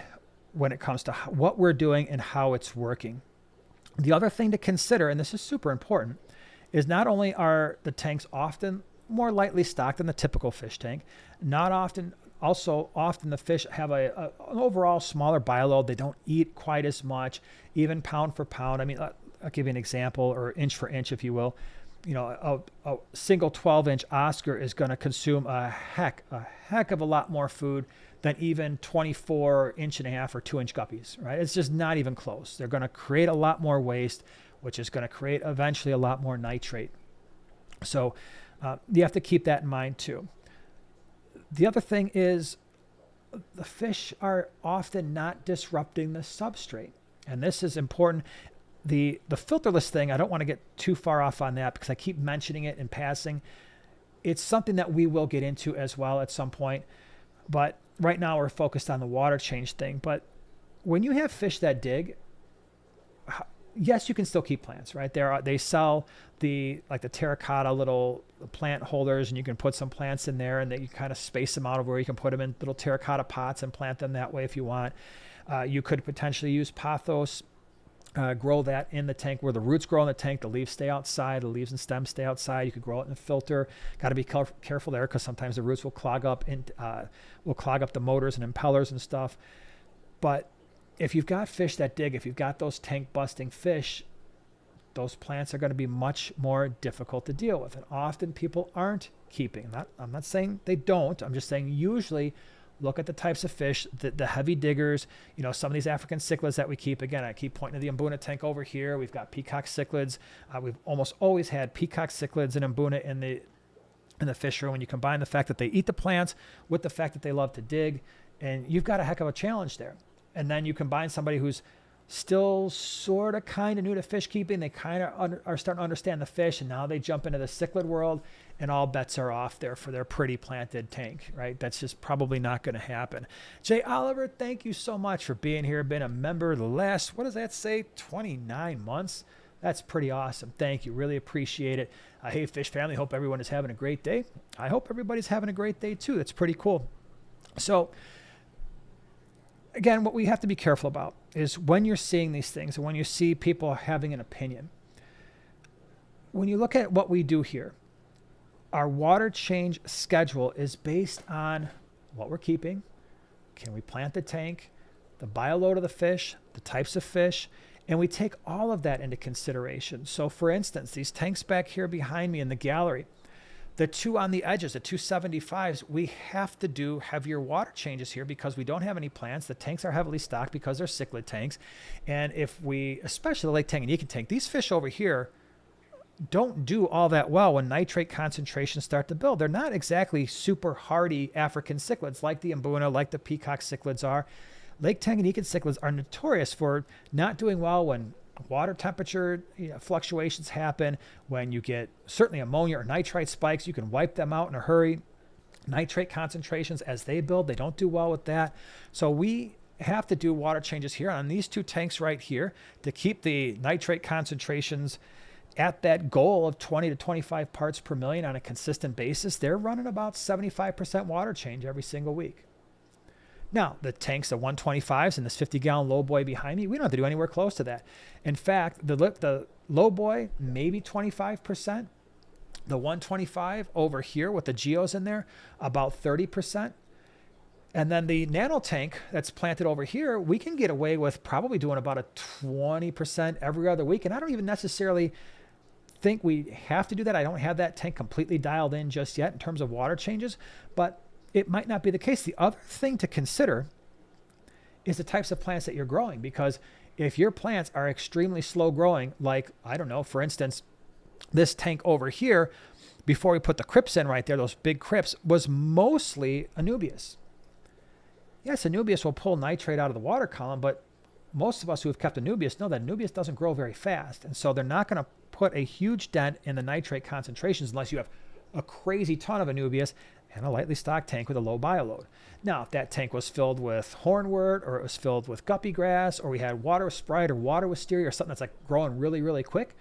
when it comes to what we're doing and how it's working. The other thing to consider, and this is super important, is not only are the tanks often more lightly stocked than the typical fish tank, also often the fish have an overall smaller bioload. They don't eat quite as much, even pound for pound. I mean, I'll give you an example, or inch for inch, if you will. You know, a single 12-inch Oscar is going to consume a heck of a lot more food than even 24.5 or 2-inch guppies, right? It's just not even close. They're going to create a lot more waste, which is going to create eventually a lot more nitrate. So you have to keep that in mind too. The other thing is the fish are often not disrupting the substrate. And this is important. The filterless thing, I don't want to get too far off on that because I keep mentioning it in passing. It's something that we will get into as well at some point. But right now we're focused on the water change thing. But when you have fish that dig, yes, you can still keep plants, right? They sell the terracotta little plant holders, and you can put some plants in there, and then you kind of space them out of where you can put them in little terracotta pots and plant them that way if you want. You could potentially use pothos, grow that in the tank where the roots grow in the tank, the leaves stay outside, the leaves and stems stay outside. You could grow it in a filter. Got to be careful there because sometimes the roots will clog up the motors and impellers and stuff. But if you've got fish that dig, if you've got those tank busting fish, those plants are going to be much more difficult to deal with. And often people aren't keeping. I'm not saying they don't. I'm just saying usually look at the types of fish, the heavy diggers, some of these African cichlids that we keep. Again, I keep pointing to the Mbuna tank over here. We've got peacock cichlids. We've almost always had peacock cichlids and Mbuna in the fish room. When you combine the fact that they eat the plants with the fact that they love to dig, and you've got a heck of a challenge there. And then you combine somebody who's still sort of kind of new to fish keeping. They kind of are starting to understand the fish, and now they jump into the cichlid world, and all bets are off there for their pretty planted tank, right? That's just probably not going to happen. Jay Oliver, thank you so much for being here. Been a member the last, what does that say, 29 months? That's pretty awesome. Thank you. Really appreciate it. Hey, Fish Family, hope everyone is having a great day. I hope everybody's having a great day too. That's pretty cool. So again, what we have to be careful about is when you're seeing these things and when you see people having an opinion, when you look at what we do here, our water change schedule is based on what we're keeping. Can we plant the tank, the bioload of the fish, the types of fish, and we take all of that into consideration. So for instance, these tanks back here behind me in the gallery, the two on the edges, the 275s, we have to do heavier water changes here because we don't have any plants. The tanks are heavily stocked because they're cichlid tanks. And if we, especially the Lake Tanganyika tank, these fish over here don't do all that well when nitrate concentrations start to build. They're not exactly super hardy African cichlids like the Mbuna, like the peacock cichlids are. Lake Tanganyika cichlids are notorious for not doing well when water temperature fluctuations happen, when you get certainly ammonia or nitrite spikes. You can wipe them out in a hurry. Nitrate concentrations as they build, they don't do well with that. So we have to do water changes here on these two tanks right here to keep the nitrate concentrations at that goal of 20 to 25 parts per million on a consistent basis. They're running about 75% water change every single week. Now, the tanks, the 125s and this 50-gallon low boy behind me, we don't have to do anywhere close to that. In fact, the low boy, maybe 25%. The 125 over here with the geos in there, about 30%. And then the nano tank that's planted over here, we can get away with probably doing about a 20% every other week. And I don't even necessarily think we have to do that. I don't have that tank completely dialed in just yet in terms of water changes, but it might not be the case. The other thing to consider is the types of plants that you're growing, because if your plants are extremely slow growing, like, I don't know, for instance, this tank over here, before we put the crypts in right there, those big crypts, was mostly Anubias. Yes, Anubias will pull nitrate out of the water column, but most of us who have kept Anubias know that Anubias doesn't grow very fast. And so they're not going to put a huge dent in the nitrate concentrations unless you have a crazy ton of Anubias and a lightly stocked tank with a low bioload. Now, if that tank was filled with hornwort, or it was filled with guppy grass, or we had water with sprite or water wisteria or something that's like growing really, really quick,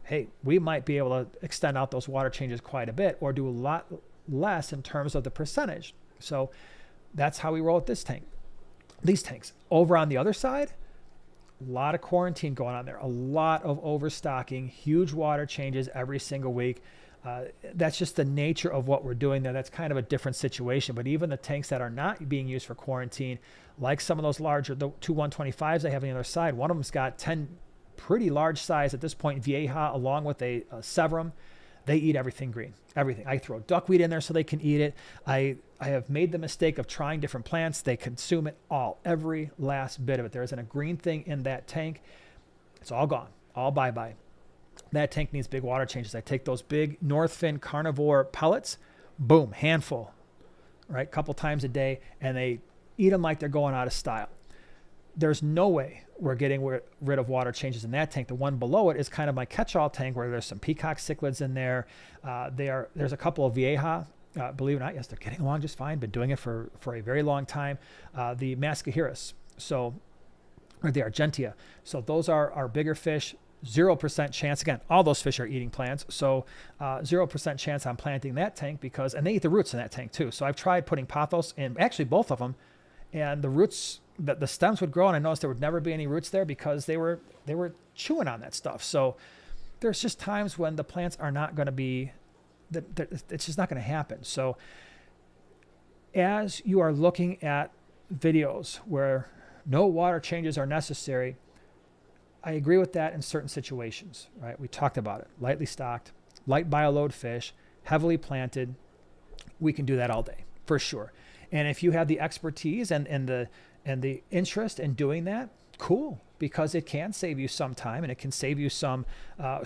hey, we might be able to extend out those water changes quite a bit or do a lot less in terms of the percentage. So that's how we roll with this tank. These tanks. Over on the other side, a lot of quarantine going on there, a lot of overstocking, huge water changes every single week. That's just the nature of what we're doing there. That's kind of a different situation. But even the tanks that are not being used for quarantine, like some of those larger, the two 125s I have on the other side, one of them's got 10 pretty large size at this point Vieja along with a Severum. They eat everything green, everything. I throw duckweed in there so they can eat it. I have made the mistake of trying different plants. They consume it all, every last bit of it. There isn't a green thing in that tank. It's all gone, all bye-bye. That tank needs big water changes. I take those big Northfin carnivore pellets, boom, handful, right? A couple times a day, and they eat them like they're going out of style. There's no way we're getting rid of water changes in that tank. The one below it is kind of my catch-all tank where there's some peacock cichlids in there. There's a couple of Vieja, believe it or not. Yes, they're getting along just fine. Been doing it for a very long time. The Mascahiris, or the Argentia. So those are our bigger fish. 0% chance. Again, all those fish are eating plants. So 0% chance on planting that tank and they eat the roots in that tank too. So I've tried putting pothos in, actually both of them, and the roots, the stems would grow, and I noticed there would never be any roots there because they were chewing on that stuff. So there's just times when the plants are not going to be, it's just not going to happen. So as you are looking at videos where no water changes are necessary, I agree with that in certain situations, right? We talked about it. Lightly stocked, light bioload fish, heavily planted. We can do that all day, for sure. And if you have the expertise and the interest in doing that, cool, because it can save you some time and it can save you some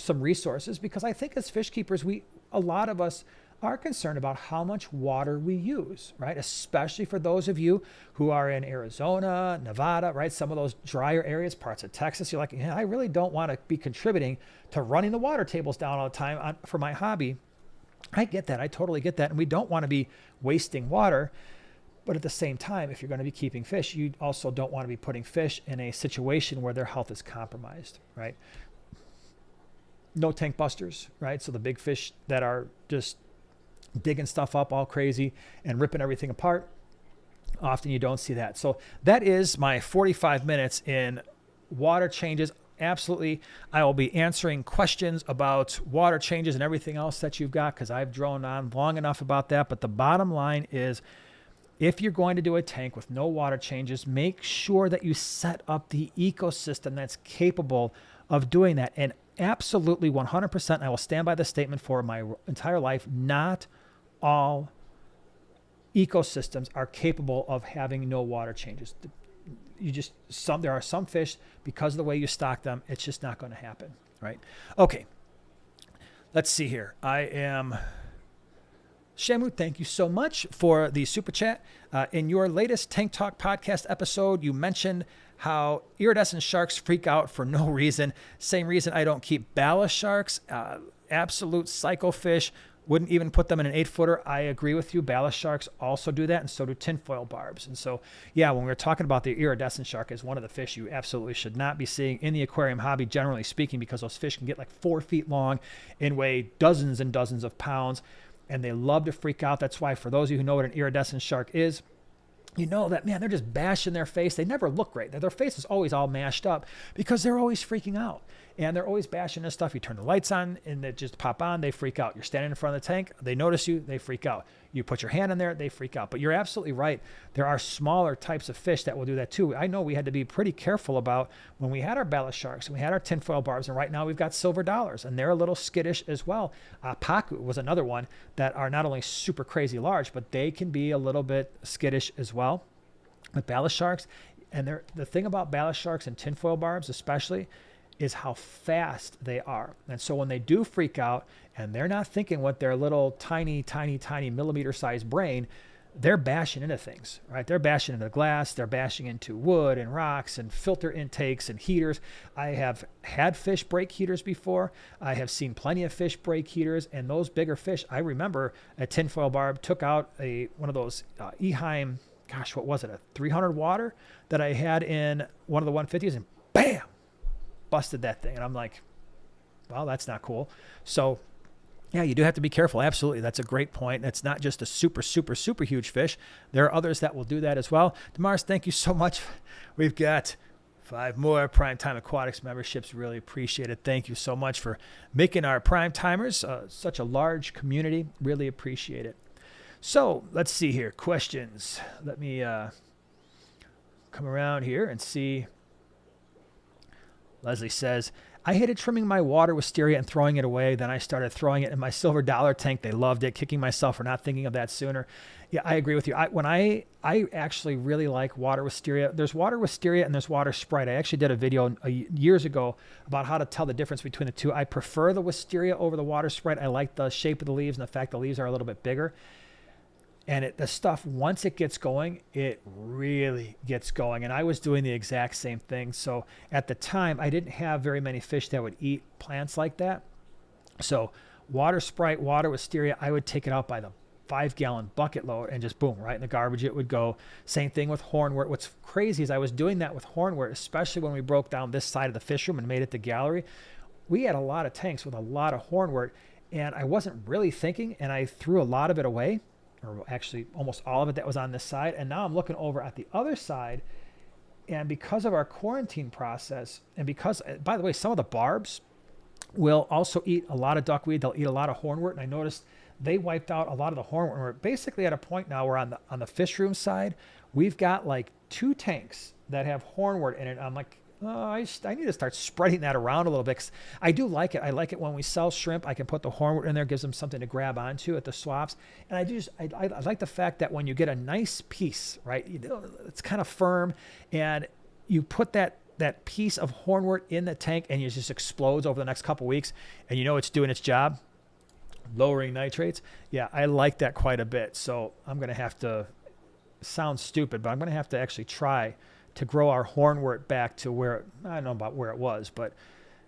resources. Because I think as fish keepers, a lot of us are concerned about how much water we use, right? Especially for those of you who are in Arizona, Nevada, right? Some of those drier areas, parts of Texas. You're like, I really don't want to be contributing to running the water tables down all the time for my hobby. I get that. I totally get that. And we don't want to be wasting water. But at the same time, if you're going to be keeping fish, you also don't want to be putting fish in a situation where their health is compromised, right? No tank busters, right? So the big fish that are just digging stuff up all crazy and ripping everything apart, Often you don't see that. So that is my 45 minutes in water changes. Absolutely. I will be answering questions about water changes and everything else that you've got, because I've droned on long enough about that. But the bottom line is, if you're going to do a tank with no water changes, make sure that you set up the ecosystem that's capable of doing that. And absolutely 100%, I will stand by the statement for my entire life, not all ecosystems are capable of having no water changes. There are some fish, because of the way you stock them, it's just not going to happen, right? Okay, let's see here. Shamu, thank you so much for the super chat. In your latest Tank Talk podcast episode, you mentioned how iridescent sharks freak out for no reason. Same reason I don't keep ballast sharks. Absolute psycho fish. Wouldn't even put them in an 8-footer. I agree with you. Ballast sharks also do that, and so do tinfoil barbs. And so, yeah, when we're talking about the iridescent shark is one of the fish you absolutely should not be seeing in the aquarium hobby, generally speaking, because those fish can get like 4 feet long and weigh dozens and dozens of pounds, and they love to freak out. That's why, for those of you who know what an iridescent shark is, you know that, man, they're just bashing their face. They never look great. Their face is always all mashed up because they're always freaking out. And they're always bashing this stuff. You turn the lights on and they just pop on, they freak out. You're standing in front of the tank, they notice you, they freak out. You put your hand in there, they freak out. But you're absolutely right. There are smaller types of fish that will do that too. I know we had to be pretty careful about when we had our ballast sharks and we had our tinfoil barbs, and right now we've got silver dollars, and they're a little skittish as well. Pacu was another one that are not only super crazy large, but they can be a little bit skittish as well with ballast sharks. And the thing about ballast sharks and tinfoil barbs especially is how fast they are. And so when they do freak out and they're not thinking with their little tiny millimeter sized brain, they're bashing into things, right? They're bashing into glass, they're bashing into wood and rocks and filter intakes and heaters. I have had fish break heaters before. I have seen plenty of fish break heaters, and those bigger fish, I remember a tinfoil barb took out one of those Eheim, gosh, what was it? A 300 water that I had in one of the 150s, and bam, busted that thing. And I'm like, well, that's not cool. So yeah, you do have to be careful. Absolutely. That's a great point. It's not just a super huge fish. There are others that will do that as well. Damaris, thank you so much. We've got 5 more Primetime Aquatics memberships. Really appreciate it. Thank you so much for making our prime timers such a large community. Really appreciate it. So let's see here. Questions. Let me come around here and see. Leslie says, I hated trimming my water wisteria and throwing it away. Then I started throwing it in my silver dollar tank. They loved it. Kicking myself for not thinking of that sooner. Yeah, I agree with you. I actually really like water wisteria. There's water wisteria and there's water sprite. I actually did a video years ago about how to tell the difference between the two. I prefer the wisteria over the water sprite. I like the shape of the leaves and the fact the leaves are a little bit bigger. And the stuff, once it gets going, it really gets going. And I was doing the exact same thing. So at the time, I didn't have very many fish that would eat plants like that. So water sprite, water wisteria, I would take it out by the 5-gallon bucket load and just boom, right in the garbage it would go. Same thing with hornwort. What's crazy is I was doing that with hornwort, especially when we broke down this side of the fish room and made it the gallery. We had a lot of tanks with a lot of hornwort, and I wasn't really thinking, and I threw a lot of it away. Or actually almost all of it that was on this side. And now I'm looking over at the other side, and because of our quarantine process, and because, by the way, some of the barbs will also eat a lot of duckweed. They'll eat a lot of hornwort. And I noticed they wiped out a lot of the hornwort. We're basically at a point now where on the fish room side, we've got like 2 tanks that have hornwort in it. I'm like, oh, I need to start spreading that around a little bit. 'Cause I do like it. I like it when we sell shrimp. I can put the hornwort in there, gives them something to grab onto at the swaps. And I like the fact that when you get a nice piece, right, it's kind of firm, and you put that piece of hornwort in the tank, and it just explodes over the next couple weeks, and you know it's doing its job, lowering nitrates. Yeah, I like that quite a bit. So I'm going to have to, sound stupid, but I'm going to have to actually try to grow our hornwort back to where, I don't know about where it was, but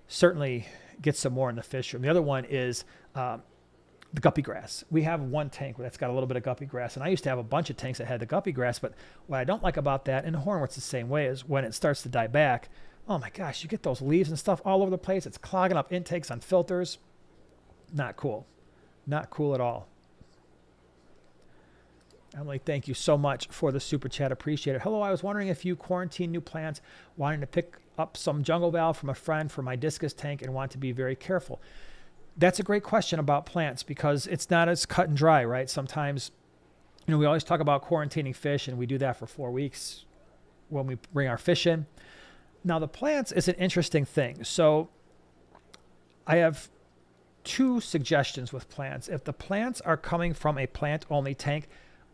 certainly get some more in the fish room. The other one is the guppy grass. We have one tank that's got a little bit of guppy grass, and I used to have a bunch of tanks that had the guppy grass, but what I don't like about that, and the hornwort's the same way, is when it starts to die back, oh my gosh, you get those leaves and stuff all over the place. It's clogging up intakes on filters. Not cool. Not cool at all. Emily, thank you so much for the super chat. Appreciate it. Hello, I was wondering if you quarantine new plants, wanting to pick up some jungle valve from a friend for my discus tank and want to be very careful. That's a great question about plants because it's not as cut and dry, right? Sometimes, we always talk about quarantining fish, and we do that for 4 weeks when we bring our fish in. Now, the plants is an interesting thing. So I have 2 suggestions with plants. If the plants are coming from a plant-only tank,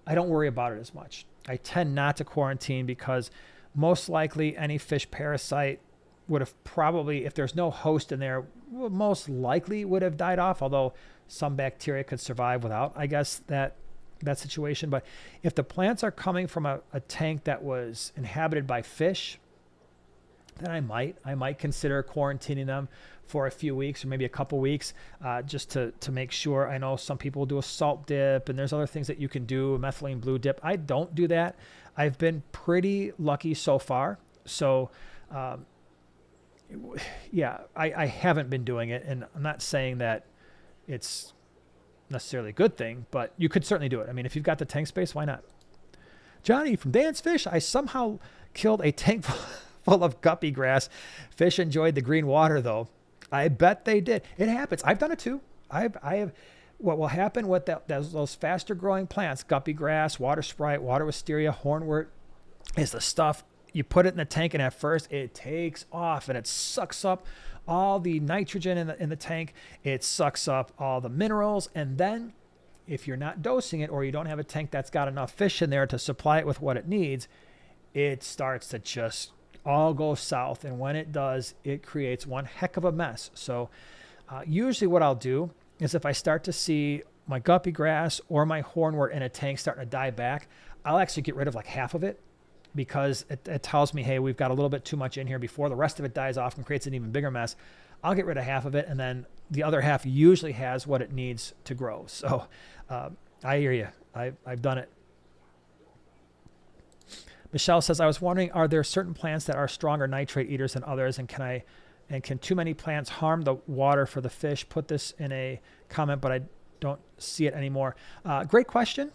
I don't worry about it as much. I tend not to quarantine because most likely any fish parasite would have probably, if there's no host in there, most likely would have died off, although some bacteria could survive without, I guess, that situation. But if the plants are coming from a tank that was inhabited by fish, then I might consider quarantining them for a few weeks or maybe a couple weeks, just to make sure. I know some people do a salt dip, and there's other things that you can do, a methylene blue dip. I don't do that. I've been pretty lucky so far. So, I haven't been doing it, and I'm not saying that it's necessarily a good thing, but you could certainly do it. I mean, if you've got the tank space, why not? Johnny from Dance Fish, I somehow killed a tank full of guppy grass. Fish enjoyed the green water, though. I bet they did. It happens. I've done it too. I have. What will happen with those faster growing plants, guppy grass, water sprite, water wisteria, hornwort, is the stuff you put it in the tank, and at first it takes off and it sucks up all the nitrogen in the tank. It sucks up all the minerals, and then if you're not dosing it or you don't have a tank that's got enough fish in there to supply it with what it needs, it starts to just all go south. And when it does, it creates one heck of a mess. So usually what I'll do is if I start to see my guppy grass or my hornwort in a tank starting to die back, I'll actually get rid of like half of it, because it tells me, hey, we've got a little bit too much in here before the rest of it dies off and creates an even bigger mess. I'll get rid of half of it, and then the other half usually has what it needs to grow. So I hear you. I've done it. Michelle says, I was wondering, are there certain plants that are stronger nitrate eaters than others, and can too many plants harm the water for the fish? Put this in a comment, but I don't see it anymore. Great question.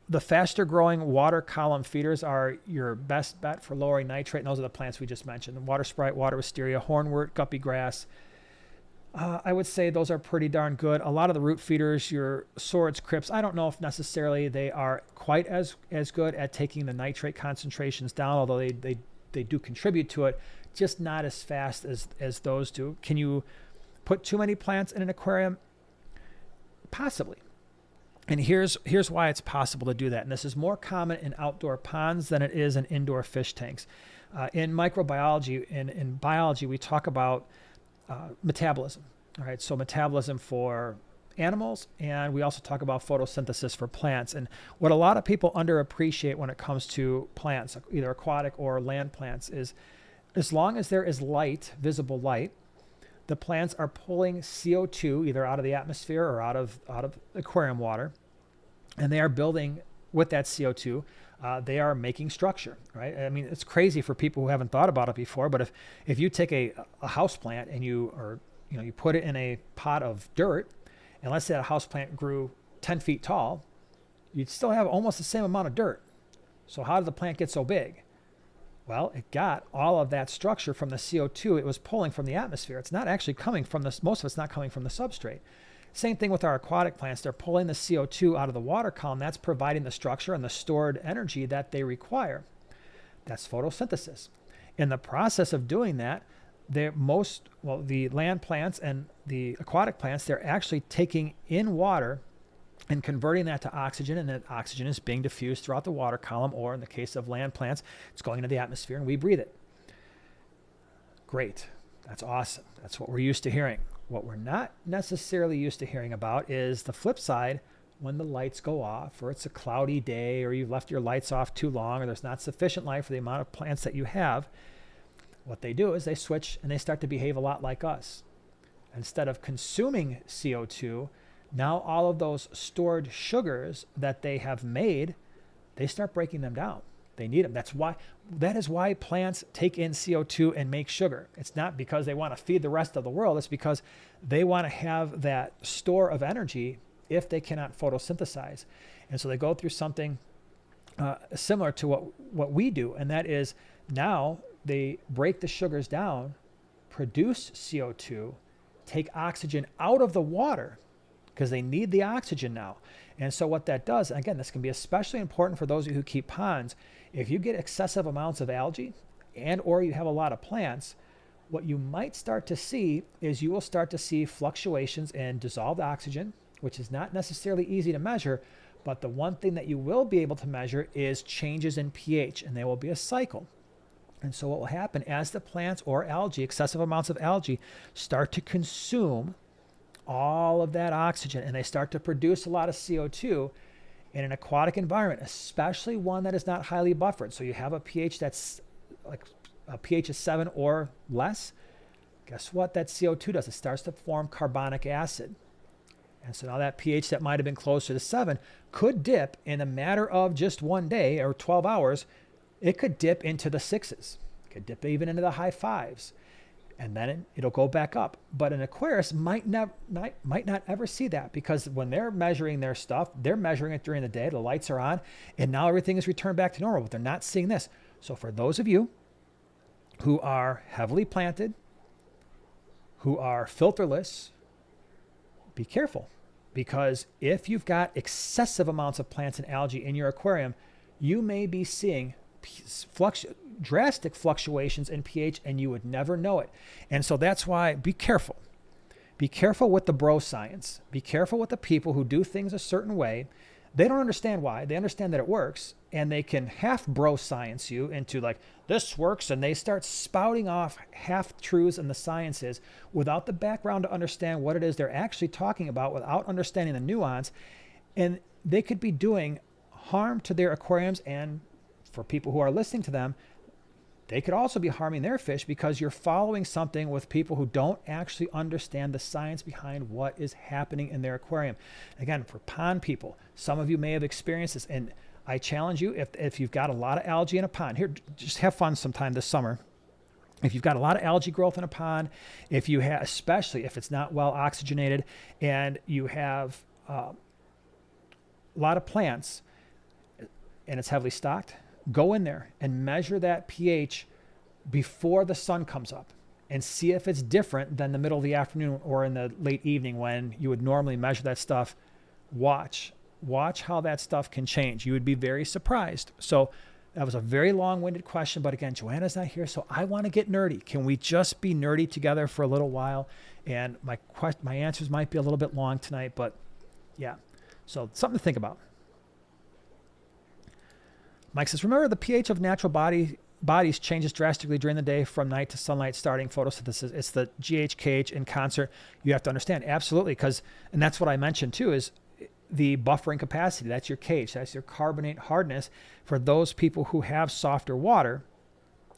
The faster growing water column feeders are your best bet for lowering nitrate, and those are the plants we just mentioned: the water sprite, water wisteria, hornwort, guppy grass. I would say those are pretty darn good. A lot of the root feeders, your swords, crypts, I don't know if necessarily they are quite as good at taking the nitrate concentrations down, although they do contribute to it, just not as fast as those do. Can you put too many plants in an aquarium? Possibly. And here's why it's possible to do that. And this is more common in outdoor ponds than it is in indoor fish tanks. In microbiology, in biology, we talk about metabolism. All right, so metabolism for animals, and we also talk about photosynthesis for plants. And what a lot of people underappreciate when it comes to plants, either aquatic or land plants, is as long as there is light, visible light, the plants are pulling CO2 either out of the atmosphere or out of aquarium water, and they are building with that CO2. They are making structure, right? I mean, it's crazy for people who haven't thought about it before, but if you take a house plant and you put it in a pot of dirt, and let's say a house plant grew 10 feet tall, you'd still have almost the same amount of dirt. So how did the plant get so big? Well, it got all of that structure from the CO2 it was pulling from the atmosphere. It's not actually coming from this. Most of it's not coming from the substrate. Same thing with our aquatic plants. They're pulling the CO2 out of the water column. That's providing the structure and the stored energy that they require. That's photosynthesis. In the process of doing that, the land plants and the aquatic plants, they're actually taking in water and converting that to oxygen, and that oxygen is being diffused throughout the water column, or in the case of land plants, it's going into the atmosphere and we breathe it. Great. That's awesome. That's what we're used to hearing. What we're not necessarily used to hearing about is the flip side. When the lights go off, or it's a cloudy day, or you've left your lights off too long, or there's not sufficient light for the amount of plants that you have, what they do is they switch and they start to behave a lot like us. Instead of consuming CO2, now all of those stored sugars that they have made, they start breaking them down. They need them. That is why plants take in CO2 and make sugar. It's not because they want to feed the rest of the world. It's because they want to have that store of energy if they cannot photosynthesize. And so they go through something similar to what we do, and that is now they break the sugars down, produce CO2, take oxygen out of the water because they need the oxygen now. And so what that does, and again, this can be especially important for those of you who keep ponds. If you get excessive amounts of algae and or you have a lot of plants, what you might start to see is you will start to see fluctuations in dissolved oxygen, which is not necessarily easy to measure, but the one thing that you will be able to measure is changes in pH, and there will be a cycle. And so what will happen as the plants or algae, excessive amounts of algae, start to consume all of that oxygen and they start to produce a lot of CO2 in an aquatic environment, especially one that is not highly buffered. So you have a pH that's like a pH of 7 or less. Guess what that CO2 does? It starts to form carbonic acid. And so now that pH that might have been closer to 7 could dip in a matter of just one day or 12 hours. It could dip into the 6s. It could dip even into the high 5s. And then it'll go back up. But an aquarist might not ever see that, because when they're measuring their stuff, they're measuring it during the day. The lights are on, and now everything is returned back to normal. But they're not seeing this. So for those of you who are heavily planted, who are filterless, be careful, because if you've got excessive amounts of plants and algae in your aquarium, you may be seeing drastic fluctuations in pH and you would never know it. And so that's why be careful. Be careful with the bro science. Be careful with the people who do things a certain way. They don't understand why. They understand that it works, and they can half bro science you into like, this works, and they start spouting off half truths in the sciences without the background to understand what it is they're actually talking about, without understanding the nuance. And they could be doing harm to their aquariums, and for people who are listening to them, they could also be harming their fish, because you're following something with people who don't actually understand the science behind what is happening in their aquarium. Again, for pond people, some of you may have experienced this, and I challenge you, if you've got a lot of algae in a pond, here, just have fun sometime this summer. If you've got a lot of algae growth in a pond, if you have, especially if it's not well oxygenated, and you have a lot of plants and it's heavily stocked, go in there and measure that pH before the sun comes up and see if it's different than the middle of the afternoon or in the late evening when you would normally measure that stuff. Watch how that stuff can change. You would be very surprised. So that was a very long-winded question, but again, Joanna's not here, so I want to get nerdy. Can we just be nerdy together for a little while? And my answers might be a little bit long tonight, but yeah. So something to think about. Mike says, remember the pH of natural bodies changes drastically during the day from night to sunlight starting photosynthesis. It's the GHKH in concert. You have to understand. Absolutely. And that's what I mentioned too, is the buffering capacity. That's your KH. That's your carbonate hardness. For those people who have softer water,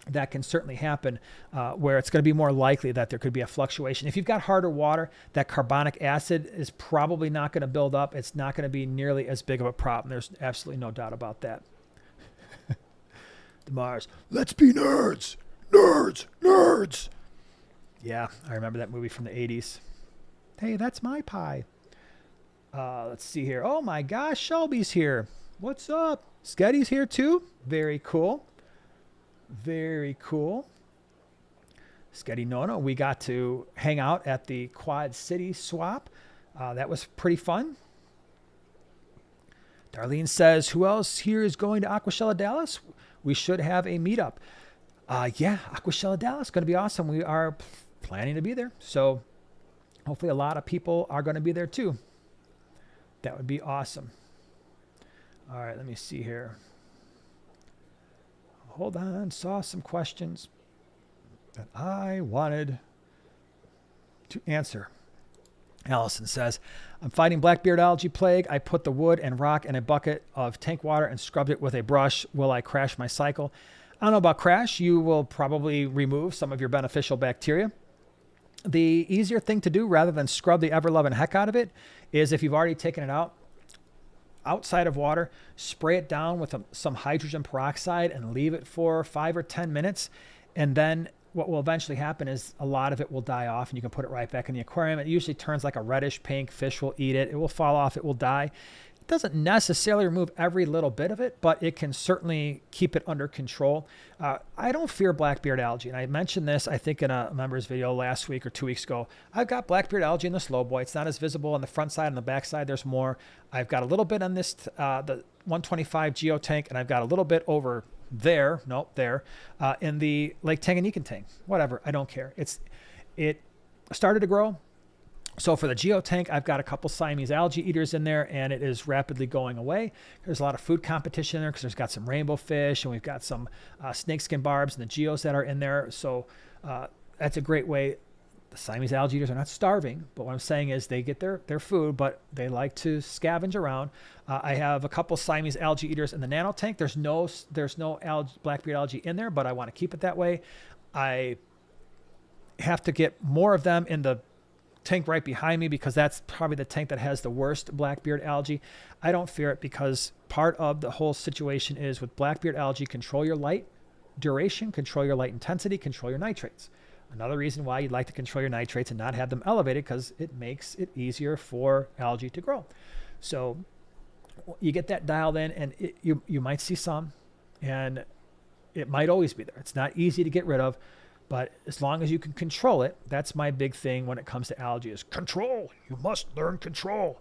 that can certainly happen where it's going to be more likely that there could be a fluctuation. If you've got harder water, that carbonic acid is probably not going to build up. It's not going to be nearly as big of a problem. There's absolutely no doubt about that. Mars, let's be nerds. Nerds. Yeah, I remember that movie from the 80s. Hey, that's my pie. Let's see here. Oh my gosh, Shelby's here. What's up? Sketty's here too. Very cool. Sketty Nona, we got to hang out at the Quad City swap. That was pretty fun. Darlene says, who else here is going to Aquashella Dallas? We should have a meetup. Yeah, Aquashella Dallas, going to be awesome. We are planning to be there. So hopefully a lot of people are going to be there too. That would be awesome. All right, let me see here. Hold on, saw some questions that I wanted to answer. Allison says, I'm fighting blackbeard algae plague. I put the wood and rock in a bucket of tank water and scrubbed it with a brush. Will I crash my cycle? I don't know about crash. You will probably remove some of your beneficial bacteria. The easier thing to do, rather than scrub the ever-loving heck out of it, is if you've already taken it out, outside of water, spray it down with some hydrogen peroxide and leave it for 5 or 10 minutes. And then what will eventually happen is a lot of it will die off and you can put it right back in the aquarium. It usually turns like a reddish pink. Fish will eat it. It will fall off. It will die. doesn't necessarily remove every little bit of it, but it can certainly keep it under control. I don't fear blackbeard algae, and I mentioned this, I think, in a member's video last week or 2 weeks ago. I've got blackbeard algae in the slow boy. It's not as visible on the front side. On the back side, there's more. I've got a little bit on this, the 125 geo tank, and I've got a little bit over there, in the Lake Tanganyika tank. Whatever, I don't care. It started to grow. So for the geo tank, I've got a couple Siamese algae eaters in there, and it is rapidly going away. There's a lot of food competition in there because there's got some rainbow fish, and we've got some snakeskin barbs and the geos that are in there. So that's a great way. The Siamese algae eaters are not starving, but what I'm saying is they get their food, but they like to scavenge around. I have a couple Siamese algae eaters in the nano tank. There's no blackbeard algae in there, but I want to keep it that way. I have to get more of them in the tank right behind me because that's probably the tank that has the worst blackbeard algae. I don't fear it because part of the whole situation is with blackbeard algae, control your light duration, control your light intensity, control your nitrates. Another reason why you'd like to control your nitrates and not have them elevated because it makes it easier for algae to grow. So you get that dialed in, and you might see some, and it might always be there. It's not easy to get rid of, but as long as you can control it, that's my big thing when it comes to algae is control. You must learn control.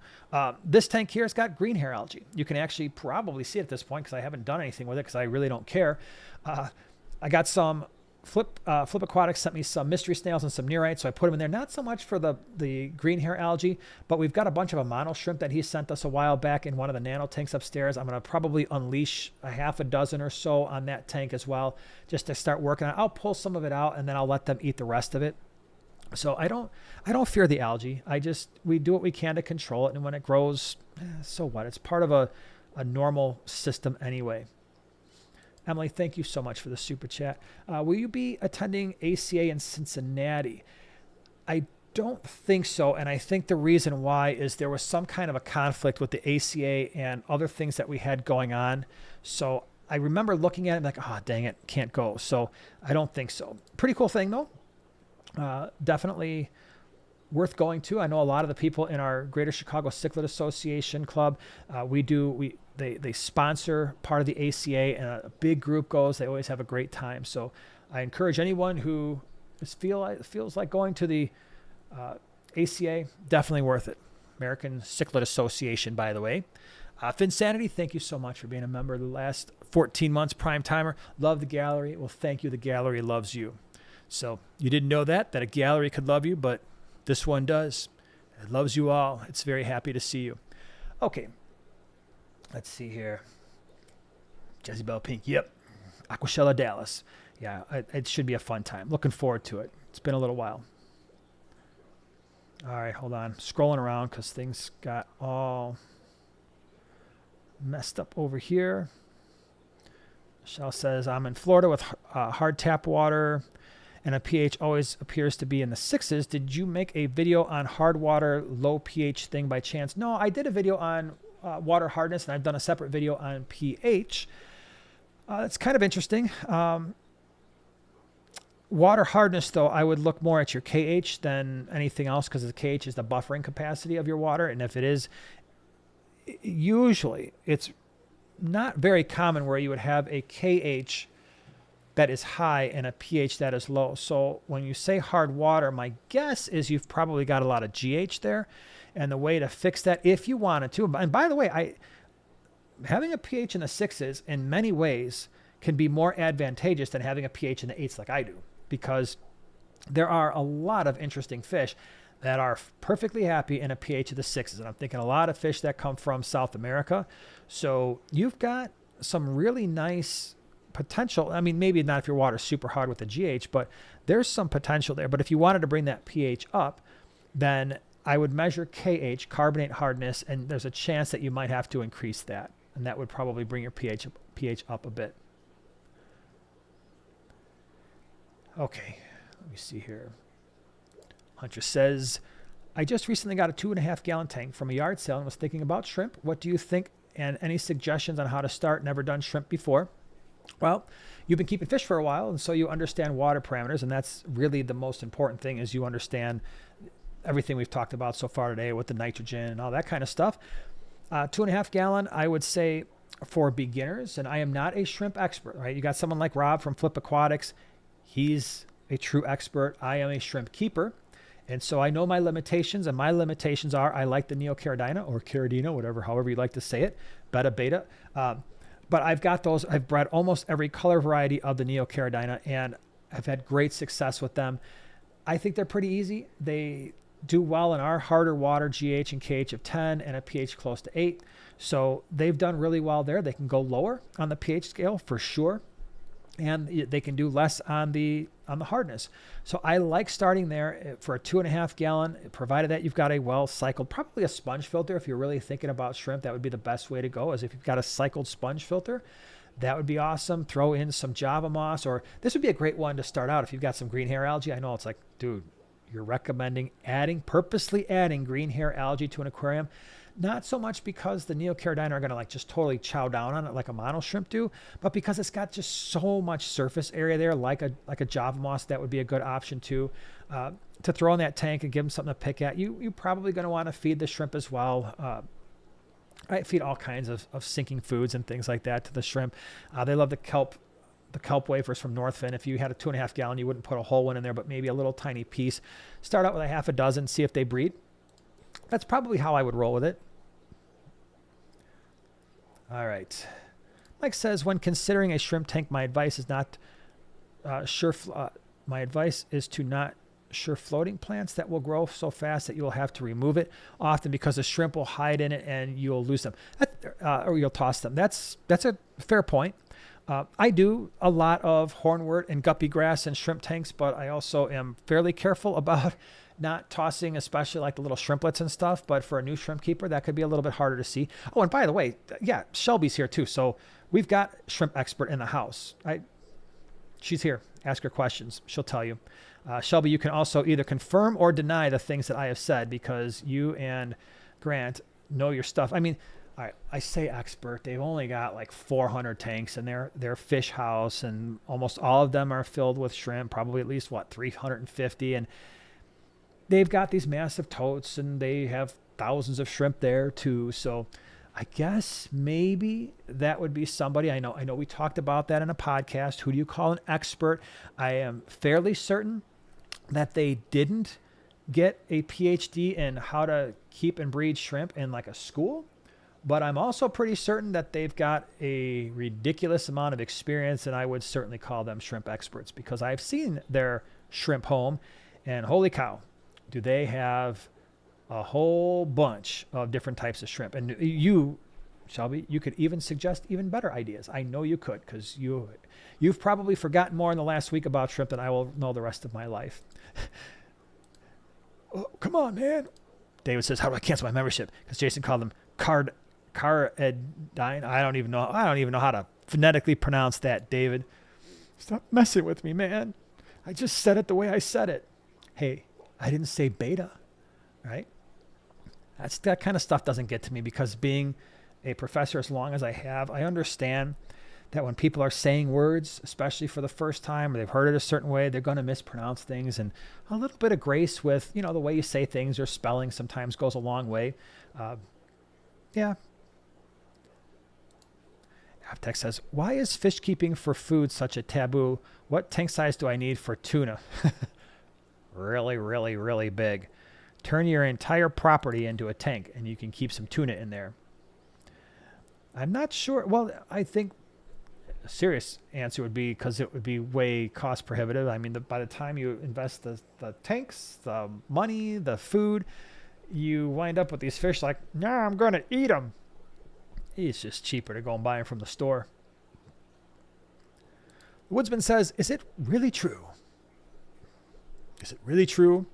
This tank here has got green hair algae. You can actually probably see it at this point because I haven't done anything with it because I really don't care. I got some Flip Aquatics sent me some mystery snails and some neorites, so I put them in there. Not so much for the green hair algae, but we've got a bunch of Amano shrimp that he sent us a while back in one of the nano tanks upstairs. I'm going to probably unleash a half a dozen or so on that tank as well, just to start working on it. I'll pull some of it out and then I'll let them eat the rest of it. So I don't fear the algae. We do what we can to control it, and when it grows, so what? It's part of a normal system anyway. Emily, thank you so much for the super chat. Will you be attending ACA in Cincinnati? I don't think so, and I think the reason why is there was some kind of a conflict with the ACA and other things that we had going on. So I remember looking at it like, oh, dang it, can't go. So I don't think so. Pretty cool thing, though. Definitely worth going to. I know a lot of the people in our Greater Chicago Cichlid Association Club, they sponsor part of the ACA, and a big group goes. They always have a great time. So I encourage anyone who feels like going to the ACA, definitely worth it. American Cichlid Association, by the way. Finsanity, thank you so much for being a member of the last 14 months, prime timer. Love the gallery. Well, thank you. The gallery loves you. So you didn't know that a gallery could love you, but this one does. It loves you all. It's very happy to see you. Okay. Let's see here. Jezebel Pink. Yep. Aquashella Dallas. Yeah, it should be a fun time. Looking forward to it. It's been a little while. All right, hold on. Scrolling around because things got all messed up over here. Michelle says, I'm in Florida with hard tap water, and a pH always appears to be in the 6s. Did you make a video on hard water, low pH thing by chance? No, I did a video on water hardness, and I've done a separate video on pH. It's kind of interesting. Water hardness, though, I would look more at your KH than anything else because the KH is the buffering capacity of your water. And if it is, usually it's not very common where you would have a KH that is high and a pH that is low. So when you say hard water, my guess is you've probably got a lot of GH there. And the way to fix that, if you wanted to, and by the way, having a pH in the 6s in many ways can be more advantageous than having a pH in the 8s like I do, because there are a lot of interesting fish that are perfectly happy in a pH of the 6s. And I'm thinking a lot of fish that come from South America. So you've got some really nice potential. I mean, maybe not if your water's super hard with the GH, but there's some potential there. But if you wanted to bring that pH up, then I would measure KH, carbonate hardness, and there's a chance that you might have to increase that. And that would probably bring your pH up a bit. Okay, let me see here. Hunter says, I just recently got a 2.5 gallon tank from a yard sale and was thinking about shrimp. What do you think? And any suggestions on how to start? Never done shrimp before. Well, you've been keeping fish for a while, and so you understand water parameters, and that's really the most important thing is you understand everything we've talked about so far today with the nitrogen and all that kind of stuff. 2.5 gallon, I would say for beginners, and I am not a shrimp expert, right? You got someone like Rob from Flip Aquatics. He's a true expert. I am a shrimp keeper. And so I know my limitations, and my limitations are I like the Neocaridina or Caridina, however you like to say it, beta. But I've got those. I've bred almost every color variety of the Neocaridina, and I've had great success with them. I think they're pretty easy. They do well in our harder water, GH and KH of 10 and a pH close to 8. So they've done really well there. They can go lower on the pH scale for sure, and they can do less on the hardness. So I like starting there for a 2.5 gallon, provided that you've got a well cycled, probably a sponge filter. If you're really thinking about shrimp, that would be the best way to go, is if you've got a cycled sponge filter. That would be awesome. Throw in some Java moss, or this would be a great one to start out if you've got some green hair algae. I know it's like, dude, you're recommending purposely adding green hair algae to an aquarium. Not so much because the Neocaridina are going to like just totally chow down on it like a mono shrimp do, but because it's got just so much surface area there, like a Java moss. That would be a good option too, to throw in that tank and give them something to pick at. You're probably going to want to feed the shrimp as well. I feed all kinds of sinking foods and things like that to the shrimp. They love the kelp wafers from Northfin. If you had a 2.5 gallon, you wouldn't put a whole one in there, but maybe a little tiny piece. Start out with a half a dozen, see if they breed. That's probably how I would roll with it. All right. Mike says, when considering a shrimp tank, my advice is to not sure floating plants that will grow so fast that you will have to remove it often because the shrimp will hide in it and you'll lose them, or you'll toss them. That's a fair point. I do a lot of hornwort and guppy grass in shrimp tanks, but I also am fairly careful about not tossing, especially like the little shrimplets and stuff. But for a new shrimp keeper, that could be a little bit harder to see. Oh, and by the way, yeah, Shelby's here too. So we've got shrimp expert in the house. She's here. Ask her questions. She'll tell you. Shelby, you can also either confirm or deny the things that I have said, because you and Grant know your stuff. I mean, all right, I say expert. They've only got like 400 tanks in their fish house, and almost all of them are filled with shrimp, probably at least 350. And they've got these massive totes, and they have thousands of shrimp there too. So I guess maybe that would be somebody. I know we talked about that in a podcast. Who do you call an expert? I am fairly certain that they didn't get a PhD in how to keep and breed shrimp in like a school, but I'm also pretty certain that they've got a ridiculous amount of experience, and I would certainly call them shrimp experts, because I've seen their shrimp home, and holy cow, do they have a whole bunch of different types of shrimp. And you, Shelby, you could even suggest even better ideas. I know you could, because you've probably forgotten more in the last week about shrimp than I will know the rest of my life. Oh, come on, man. David says, how do I cancel my membership? Because Jason called them caridine. I don't even know how to phonetically pronounce that, David. Stop messing with me, man. I just said it the way I said it. Hey, I didn't say beta, right? That kind of stuff doesn't get to me, because being a professor as long as I have, I understand that when people are saying words, especially for the first time, or they've heard it a certain way, they're going to mispronounce things, and a little bit of grace with, the way you say things or spelling sometimes goes a long way. Yeah. Avtex says, why is fish keeping for food such a taboo? What tank size do I need for tuna? Really, really, really big. Turn your entire property into a tank, and you can keep some tuna in there. I'm not sure. Well, I think a serious answer would be because it would be way cost prohibitive. I mean, by the time you invest the tanks, the money, the food, you wind up with these fish like, nah, I'm going to eat them. It's just cheaper to go and buy them from the store. The Woodsman says, is it really true? Is it really true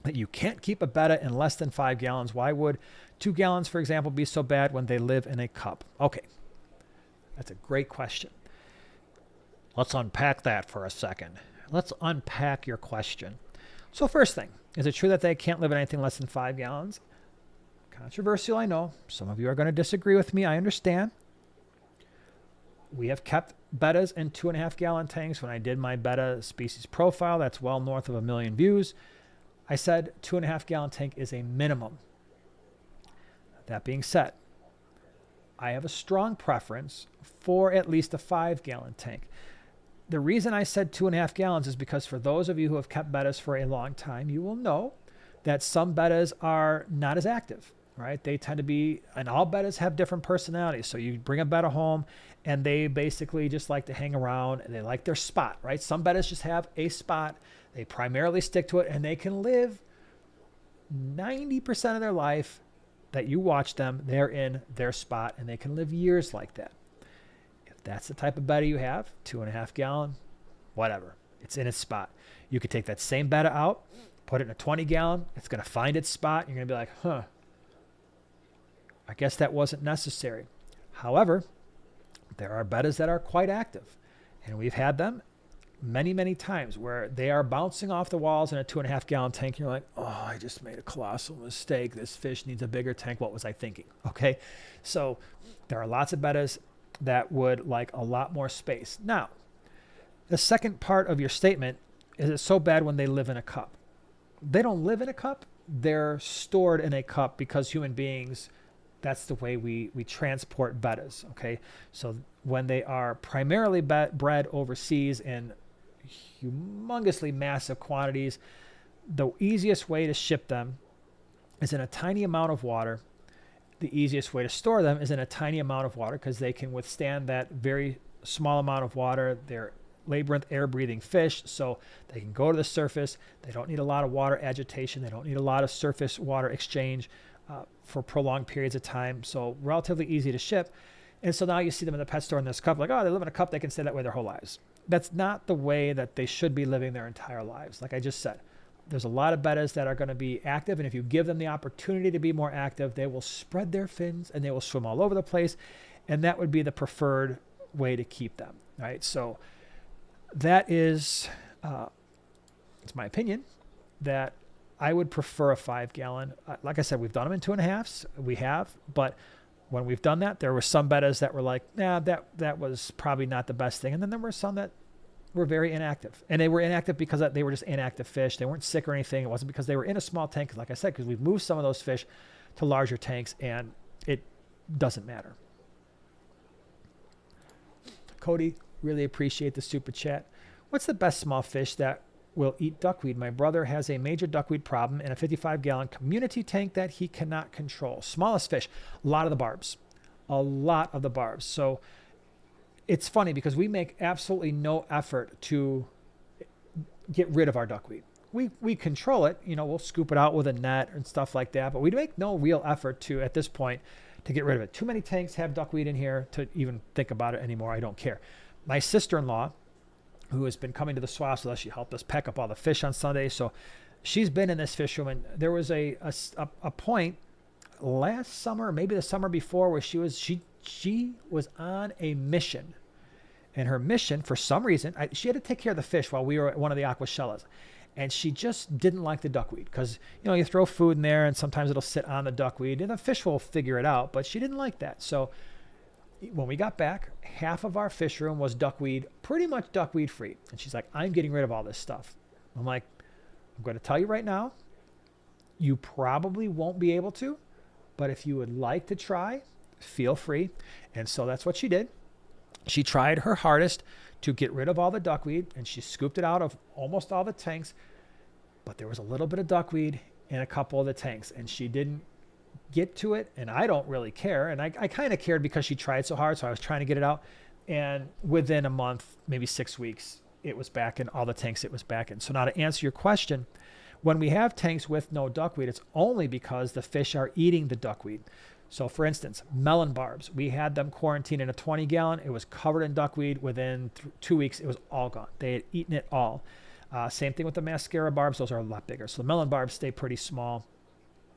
that you can't keep a betta in less than 5 gallons? Why would 2 gallons, for example, be so bad when they live in a cup? Okay, that's a great question. Let's unpack that for a second. Let's unpack your question. So first thing, is it true that they can't live in anything less than 5 gallons? Controversial, I know. Some of you are going to disagree with me. I understand. We have kept bettas in 2.5 gallon tanks. When I did my betta species profile, that's well north of 1 million views. I said 2.5 gallon tank is a minimum. That being said, I have a strong preference for at least a 5-gallon tank. The reason I said 2.5 gallons is because for those of you who have kept bettas for a long time, you will know that some bettas are not as active, right? They tend to be, and all bettas have different personalities. So you bring a betta home and they basically just like to hang around and they like their spot, right? Some bettas just have a spot. They primarily stick to it and they can live 90% of their life that you watch them, they're in their spot and they can live years like that. If that's the type of betta you have, 2.5 gallon, whatever, it's in its spot. You could take that same betta out, put it in a 20 gallon. It's going to find its spot. You're going to be like, I guess that wasn't necessary. However, there are bettas that are quite active, and we've had them many, many times where they are bouncing off the walls in a 2.5 gallon tank. You're like, oh, I just made a colossal mistake. This fish needs a bigger tank. What was I thinking? Okay. So there are lots of bettas that would like a lot more space. Now, the second part of your statement is it's so bad when they live in a cup. They don't live in a cup. They're stored in a cup because human beings, that's the way we transport bettas. Okay. So when they are primarily bred overseas in humongously massive quantities, the easiest way to ship them is in a tiny amount of water. The easiest way to store them is in a tiny amount of water because they can withstand that very small amount of water. They're labyrinth air breathing fish, so they can go to the surface. They don't need a lot of water agitation. They don't need a lot of surface water exchange for prolonged periods of time. So relatively easy to ship. And so now you see them in the pet store in this cup, like, oh, they live in a cup. They can stay that way their whole lives. That's not the way that they should be living their entire lives. Like I just said, there's a lot of bettas that are going to be active. And if you give them the opportunity to be more active, they will spread their fins and they will swim all over the place. And that would be the preferred way to keep them, right? So that is, it's my opinion that I would prefer a 5 gallon. Like I said, we've done them in 2.5s. We have, but when we've done that, there were some bettas that were like, nah, that was probably not the best thing. And then there were some that were very inactive. And they were inactive because they were just inactive fish. They weren't sick or anything. It wasn't because they were in a small tank. Like I said, because we've moved some of those fish to larger tanks and it doesn't matter. Cody, really appreciate the super chat. What's the best small fish that will eat duckweed? My brother has a major duckweed problem in a 55-gallon community tank that he cannot control. Smallest fish, a lot of the barbs. So it's funny because we make absolutely no effort to get rid of our duckweed. We control it, we'll scoop it out with a net and stuff like that, but we make no real effort to, at this point, to get rid of it. Too many tanks have duckweed in here to even think about it anymore. I don't care. My sister-in-law, who has been coming to the swamps with us, she helped us pack up all the fish on Sunday. So she's been in this fish room, and there was a point last summer, maybe the summer before, where she was on a mission. And her mission, for some reason, she had to take care of the fish while we were at one of the aquashellas. And she just didn't like the duckweed because, you throw food in there and sometimes it'll sit on the duckweed and the fish will figure it out. But she didn't like that. So when we got back, half of our fish room was duckweed, pretty much duckweed free. And she's like, I'm getting rid of all this stuff. I'm like, I'm going to tell you right now, you probably won't be able to, but if you would like to try, feel free. And so that's what she did. She tried her hardest to get rid of all the duckweed, and she scooped it out of almost all the tanks, but there was a little bit of duckweed in a couple of the tanks, and she didn't get to it, and I don't really care, and I kind of cared because she tried so hard, so I was trying to get it out, and within a month, maybe 6 weeks, it was back in all the tanks it was back in. So now to answer your question, when we have tanks with no duckweed, it's only because the fish are eating the duckweed. So for instance, melon barbs, we had them quarantined in a 20 gallon. It was covered in duckweed. Within 2 weeks, it was all gone. They had eaten it all. Same thing with the mascara barbs. Those are a lot bigger. So the melon barbs stay pretty small.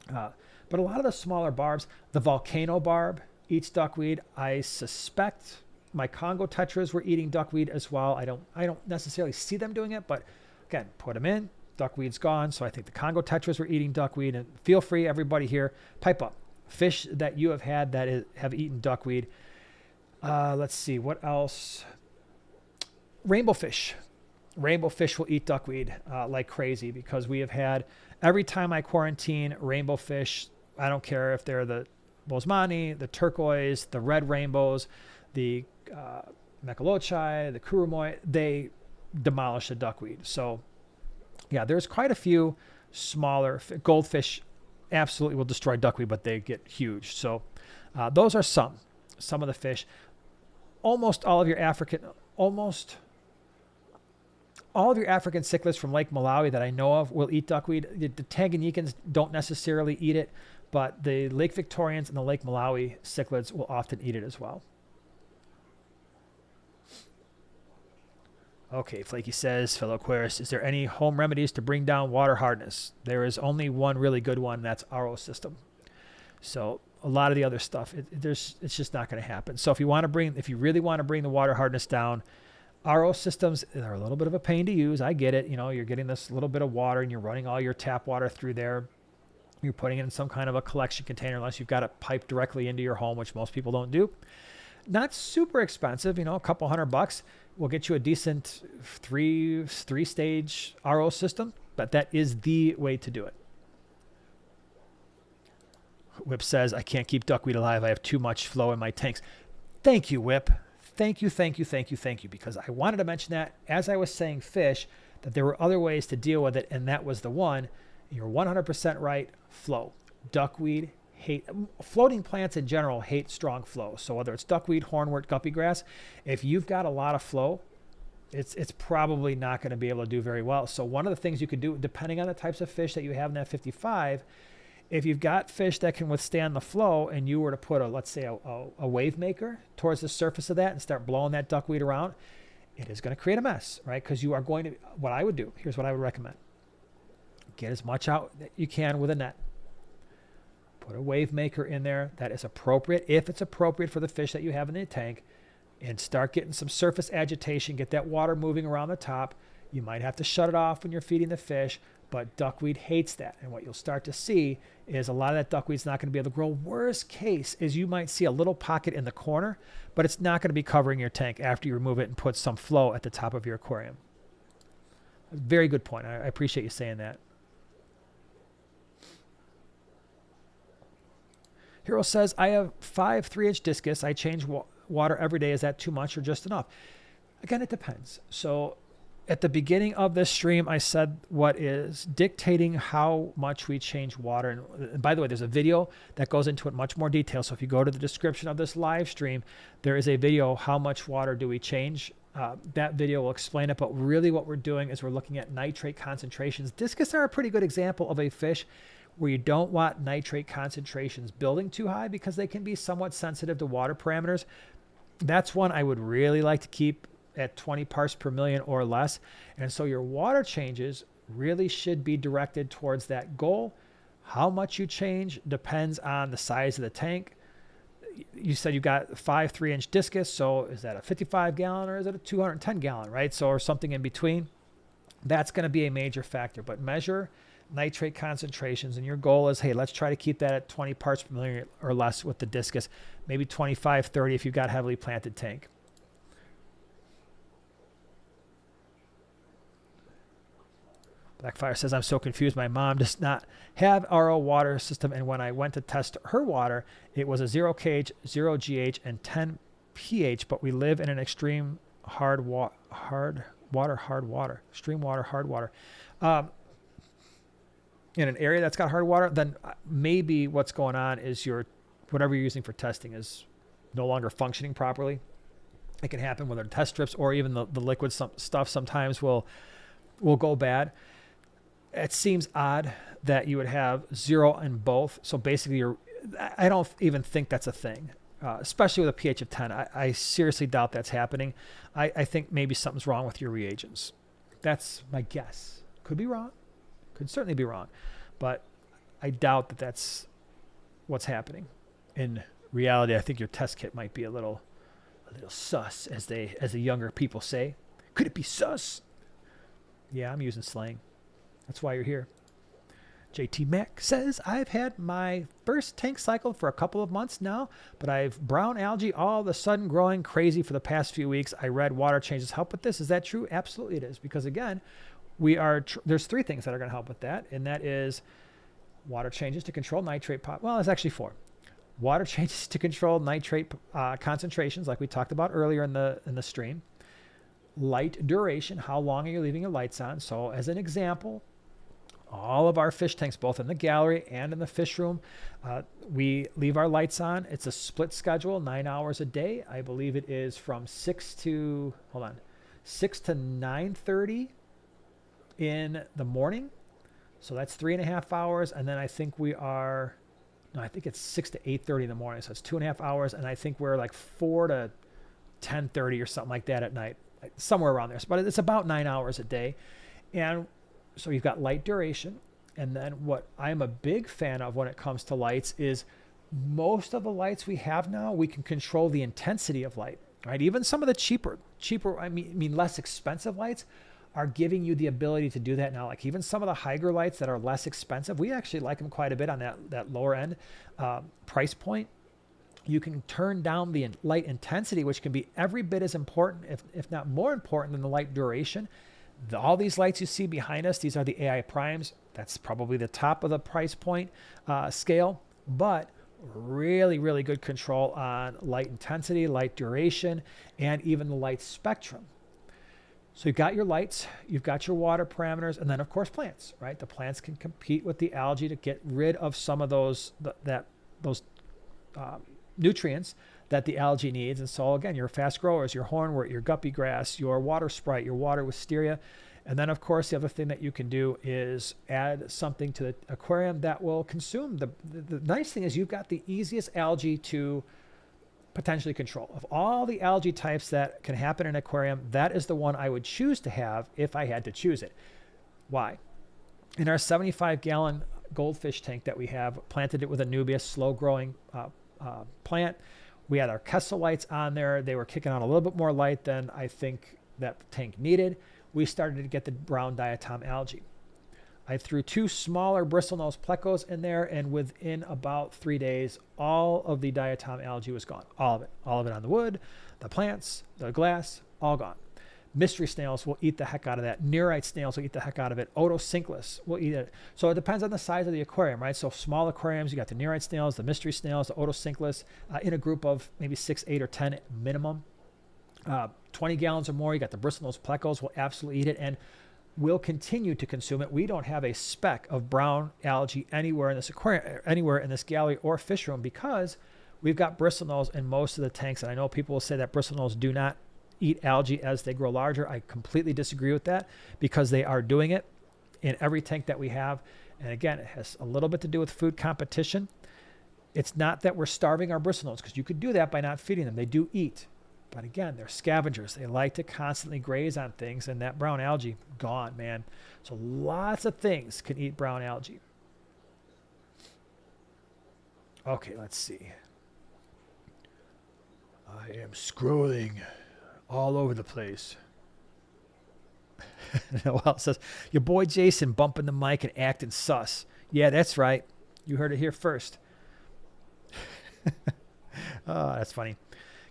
But a lot of the smaller barbs, the volcano barb eats duckweed. I suspect my Congo tetras were eating duckweed as well. I don't necessarily see them doing it, but again, put them in, duckweed's gone. So I think the Congo tetras were eating duckweed. And feel free, everybody here, pipe up. Fish that you have had that have eaten duckweed. Let's see, what else? Rainbow fish. Rainbow fish will eat duckweed like crazy because we have had, every time I quarantine rainbow fish, I don't care if they're the Bosemani, the turquoise, the red rainbows, the Mechalochai, the Kurumoi, they demolish the duckweed. So yeah, there's quite a few smaller goldfish absolutely will destroy duckweed, but they get huge. So those are some of the fish. Almost all of your African cichlids from Lake Malawi that I know of will eat duckweed. The Tanganyikans don't necessarily eat it, but the Lake Victorians and the Lake Malawi cichlids will often eat it as well. Okay, Flaky says, fellow Aquarius, is there any home remedies to bring down water hardness? There is only one really good one, and that's RO system. So a lot of the other stuff, it's just not going to happen. So if you really want to bring the water hardness down, RO systems are a little bit of a pain to use. I get it. You know, you're getting this little bit of water and you're running all your tap water through there. You're putting it in some kind of a collection container unless you've got it piped directly into your home, which most people don't do. Not super expensive, you know, a couple $100 will get you a decent three-stage RO system, but that is the way to do it. Whip says, I can't keep duckweed alive. I have too much flow in my tanks. Thank you, Whip. Thank you, because I wanted to mention that as I was saying fish, that there were other ways to deal with it, and that was the one. You're 100% right, flow. Duckweed floating plants in general hate strong flow. So whether it's duckweed, hornwort, guppy grass, if you've got a lot of flow, it's probably not going to be able to do very well. So one of the things you could do, depending on the types of fish that you have in that 55, if you've got fish that can withstand the flow and you were to put let's say a wave maker towards the surface of that and start blowing that duckweed around, it is going to create a mess, right? Because you are going to, what I would do, here's what I would recommend. Get as much out that you can with a net. Put a wave maker in there that is appropriate, if it's appropriate for the fish that you have in the tank, and start getting some surface agitation, get that water moving around the top. You might have to shut it off when you're feeding the fish, but duckweed hates that. And what you'll start to see is a lot of that duckweed's not going to be able to grow. Worst case is you might see a little pocket in the corner, but it's not going to be covering your tank after you remove it and put some flow at the top of your aquarium. Very good point. I appreciate you saying that. Hero says, I have 5 3-inch discus. I change water every day. Is that too much or just enough? Again, it depends. So at the beginning of this stream, I said what is dictating how much we change water. And by the way, there's a video that goes into it much more detail. So if you go to the description of this live stream, there is a video, how much water do we change? That video will explain it. But really what we're doing is we're looking at nitrate concentrations. Discus are a pretty good example of a fish where you don't want nitrate concentrations building too high because they can be somewhat sensitive to water parameters. That's one I would really like to keep at 20 parts per million or less. And so your water changes really should be directed towards that goal. How much you change depends on the size of the tank. You said you got 5 3-inch discus. So is that a 55 gallon or is it a 210 gallon, right? So, or something in between. That's going to be a major factor, but measure nitrate concentrations, and your goal is, hey, let's try to keep that at 20 parts per million or less with the discus, maybe 25, 30 if you've got a heavily planted tank. Blackfire says, I'm so confused. My mom does not have RO water system, and when I went to test her water, it was a 0 kH, 0 GH, and 10 pH, but we live in an extreme hard water. In an area that's got hard water, then maybe what's going on is whatever you're using for testing is no longer functioning properly. It can happen with our test strips, or even the liquid stuff sometimes will go bad. It seems odd that you would have 0 in both. So basically, I don't even think that's a thing, especially with a pH of 10. I seriously doubt that's happening. I think maybe something's wrong with your reagents. That's my guess. Could be wrong. Could certainly be wrong, but I doubt that that's what's happening. In reality, I think your test kit might be a little sus, as the younger people say. Could it be sus? Yeah, I'm using slang. That's why you're here. JT Mac says, I've had my first tank cycle for a couple of months now, but I've brown algae all of a sudden growing crazy for the past few weeks. I read water changes help with this. Is that true? Absolutely it is, because again, there's 3 things that are going to help with that, and that is water changes to control nitrate pop. Well, it's actually 4. Water changes to control nitrate concentrations, like we talked about earlier in the stream. Light duration, how long are you leaving your lights on? So as an example, all of our fish tanks, both in the gallery and in the fish room, we leave our lights on. It's a split schedule, 9 hours a day. I believe it is from 6 to 9:30 in the morning. So that's 3.5 hours. And then I think I think it's 6 to 8:30 in the morning. So it's 2.5 hours. And I think we're like 4 to 10:30 or something like that at night, somewhere around there. But it's about 9 hours a day. And so you've got light duration. And then what I'm a big fan of when it comes to lights is most of the lights we have now, we can control the intensity of light, right? Even some of the cheaper, I mean less expensive lights are giving you the ability to do that now. Like even some of the Hygger lights that are less expensive, we actually like them quite a bit on that lower end price point. You can turn down the light intensity, which can be every bit as important, if not more important than the light duration. All these lights you see behind us, these are the AI primes. That's probably the top of the price point scale, but really, really good control on light intensity, light duration, and even the light spectrum. So you've got your lights, you've got your water parameters, and then of course plants, right? The plants can compete with the algae to get rid of some of those nutrients that the algae needs. And so again, your fast growers, your hornwort, your guppy grass, your water sprite, your water wisteria. And then of course, the other thing that you can do is add something to the aquarium that will consume. The nice thing is you've got the easiest algae to potentially control. Of all the algae types that can happen in an aquarium, that is the one I would choose to have if I had to choose it. Why? In our 75-gallon goldfish tank that we have, planted it with a Nubius slow-growing plant. We had our Kessel lights on there. They were kicking out a little bit more light than I think that tank needed. We started to get the brown diatom algae. I threw 2 smaller bristlenose plecos in there, and within about 3 days, all of the diatom algae was gone. All of it on the wood, the plants, the glass, all gone. Mystery snails will eat the heck out of that. Nearite snails will eat the heck out of it. Otocinclus will eat it. So it depends on the size of the aquarium, right? So small aquariums, you got the nearite snails, the mystery snails, the Otocinclus, in a group of maybe 6, 8, or 10 minimum. 20 gallons or more, you got the bristlenose plecos will absolutely eat it and will continue to consume it. We don't have a speck of brown algae anywhere in this aquarium, anywhere in this gallery or fish room, because we've got bristlenose in most of the tanks. And I know people will say that bristlenose do not eat algae as they grow larger. I completely disagree with that, because they are doing it in every tank that we have. And again, it has a little bit to do with food competition. It's not that we're starving our bristlenose, because you could do that by not feeding them. They do eat. But again, they're scavengers. They like to constantly graze on things, and that brown algae, gone, man. So lots of things can eat brown algae. Okay, let's see. I am scrolling all over the place. Noel says, your boy Jason bumping the mic and acting sus. Yeah, that's right. You heard it here first. Oh, that's funny.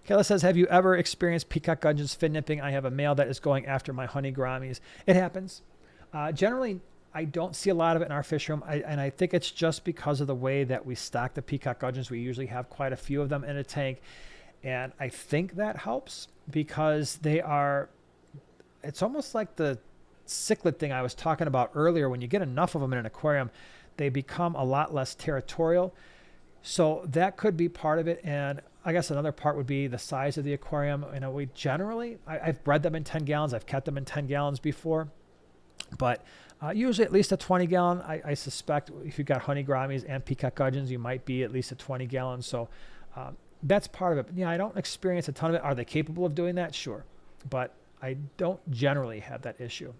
Kayla says, have you ever experienced peacock gudgeons fin nipping? I have a male that is going after my honey grammies. It happens. Generally, I don't see a lot of it in our fish room, and I think it's just because of the way that we stock the peacock gudgeons. We usually have quite a few of them in a tank, and I think that helps because it's almost like the cichlid thing I was talking about earlier. When you get enough of them in an aquarium, they become a lot less territorial. So that could be part of it. And I guess another part would be the size of the aquarium. You know, we generally, I've bred them in 10 gallons. I've kept them in 10 gallons before, but usually at least a 20 gallon. I suspect if you've got honey grammies and peacock gudgeons, you might be at least a 20 gallon. So that's part of it. But yeah, I don't experience a ton of it. Are they capable of doing that? Sure. But I don't generally have that issue.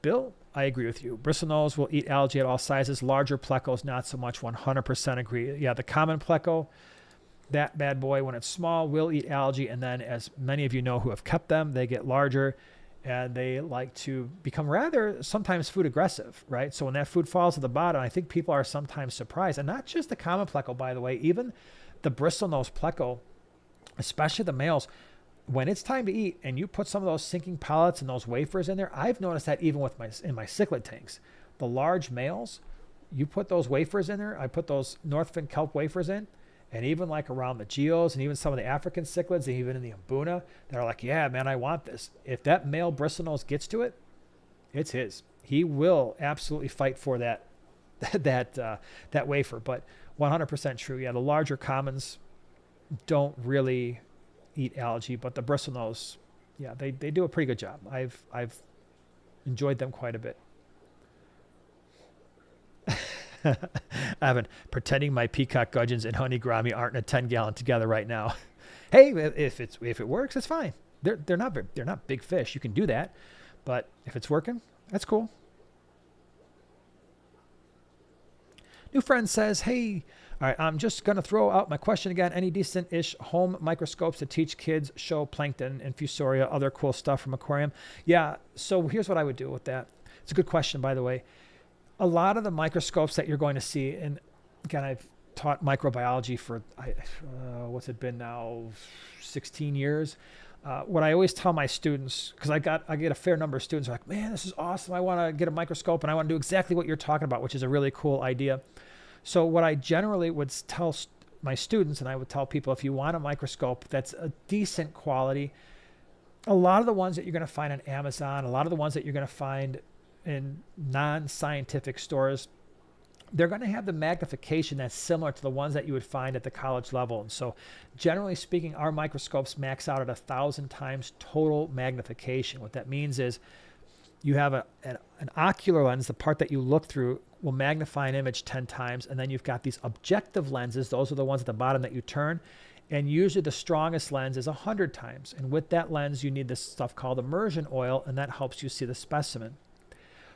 Bill, I agree with you. Bristlenose will eat algae at all sizes. Larger plecos, not so much. 100% agree. Yeah, the common pleco, that bad boy, when it's small, will eat algae. And then, as many of you know who have kept them, they get larger and they like to become rather sometimes food aggressive, right? So when that food falls to the bottom, I think people are sometimes surprised. And not just the common pleco, by the way, even the bristlenose pleco, especially the males, when it's time to eat and you put some of those sinking pellets and those wafers in there, I've noticed that even with in my cichlid tanks, the large males you put those wafers in there. I put those Northfin kelp wafers in, and even like around the geos and even some of the African cichlids, and even in the Mbuna, that are like, yeah, man, I want this. If that male bristlenose gets to it, it's his. He will absolutely fight for that that wafer. But 100% true. Yeah, the larger commons don't really eat algae, but the bristlenose, yeah, they do a pretty good job. I've enjoyed them quite a bit. Evan, pretending my peacock gudgeons and honey gourami aren't in a 10-gallon together right now. Hey, if it works, it's fine. They're not big fish. You can do that, but if it's working, that's cool. New friend says, hey, all right, I'm just going to throw out my question again. Any decent-ish home microscopes to teach kids, show plankton, infusoria, other cool stuff from aquarium? Yeah, so here's what I would do with that. It's a good question, by the way. A lot of the microscopes that you're going to see, and again, I've taught microbiology for, what's it been now, 16 years. What I always tell my students, because I get a fair number of students who are like, man, this is awesome. I want to get a microscope and I want to do exactly what you're talking about, which is a really cool idea. So what I generally would tell my students, and I would tell people, if you want a microscope that's a decent quality, a lot of the ones that you're going to find on Amazon, a lot of the ones that you're going to find in non-scientific stores, they're going to have the magnification that's similar to the ones that you would find at the college level. And so generally speaking, our microscopes max out at 1,000 times total magnification. What that means is you have an ocular lens, the part that you look through will magnify an image 10 times. And then you've got these objective lenses. Those are the ones at the bottom that you turn. And usually the strongest lens is 100 times. And with that lens, you need this stuff called immersion oil, and that helps you see the specimen.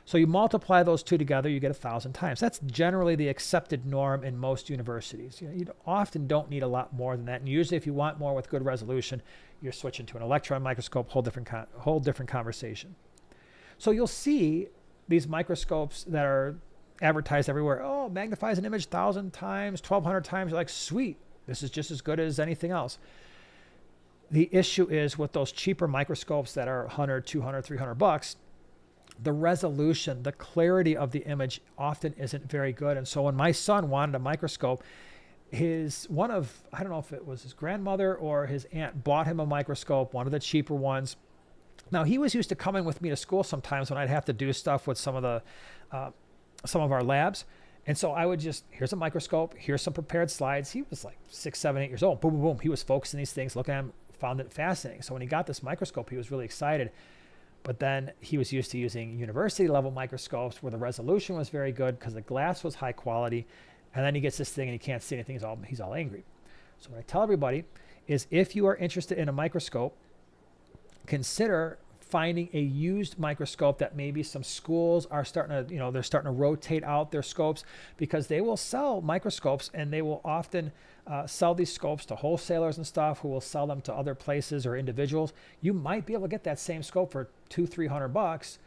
So you multiply those two together, you get 1,000 times. That's generally the accepted norm in most universities. You often don't need a lot more than that. And usually if you want more with good resolution, you're switching to an electron microscope, whole different conversation. So you'll see these microscopes that are advertised everywhere. Oh, magnifies an image 1,000 times, 1,200 times. You're like, sweet, this is just as good as anything else. The issue is with those cheaper microscopes that are 100, 200, 300 bucks, the resolution, the clarity of the image often isn't very good. And so when my son wanted a microscope, I don't know if it was his grandmother or his aunt bought him a microscope, one of the cheaper ones. Now, he was used to coming with me to school sometimes when I'd have to do stuff with some of our labs. And so I would here's a microscope, here's some prepared slides. He was like 6, 7, 8 years old. Boom, boom, boom. He was focusing these things, looking at them, found it fascinating. So when he got this microscope, he was really excited. But then he was used to using university level microscopes where the resolution was very good because the glass was high quality. And then he gets this thing and he can't see anything. He's all angry. So what I tell everybody is, if you are interested in a microscope, consider finding a used microscope that maybe some schools are starting to, they're starting to rotate out their scopes, because they will sell microscopes and they will often sell these scopes to wholesalers and stuff who will sell them to other places or individuals. You might be able to get that same scope for $200-300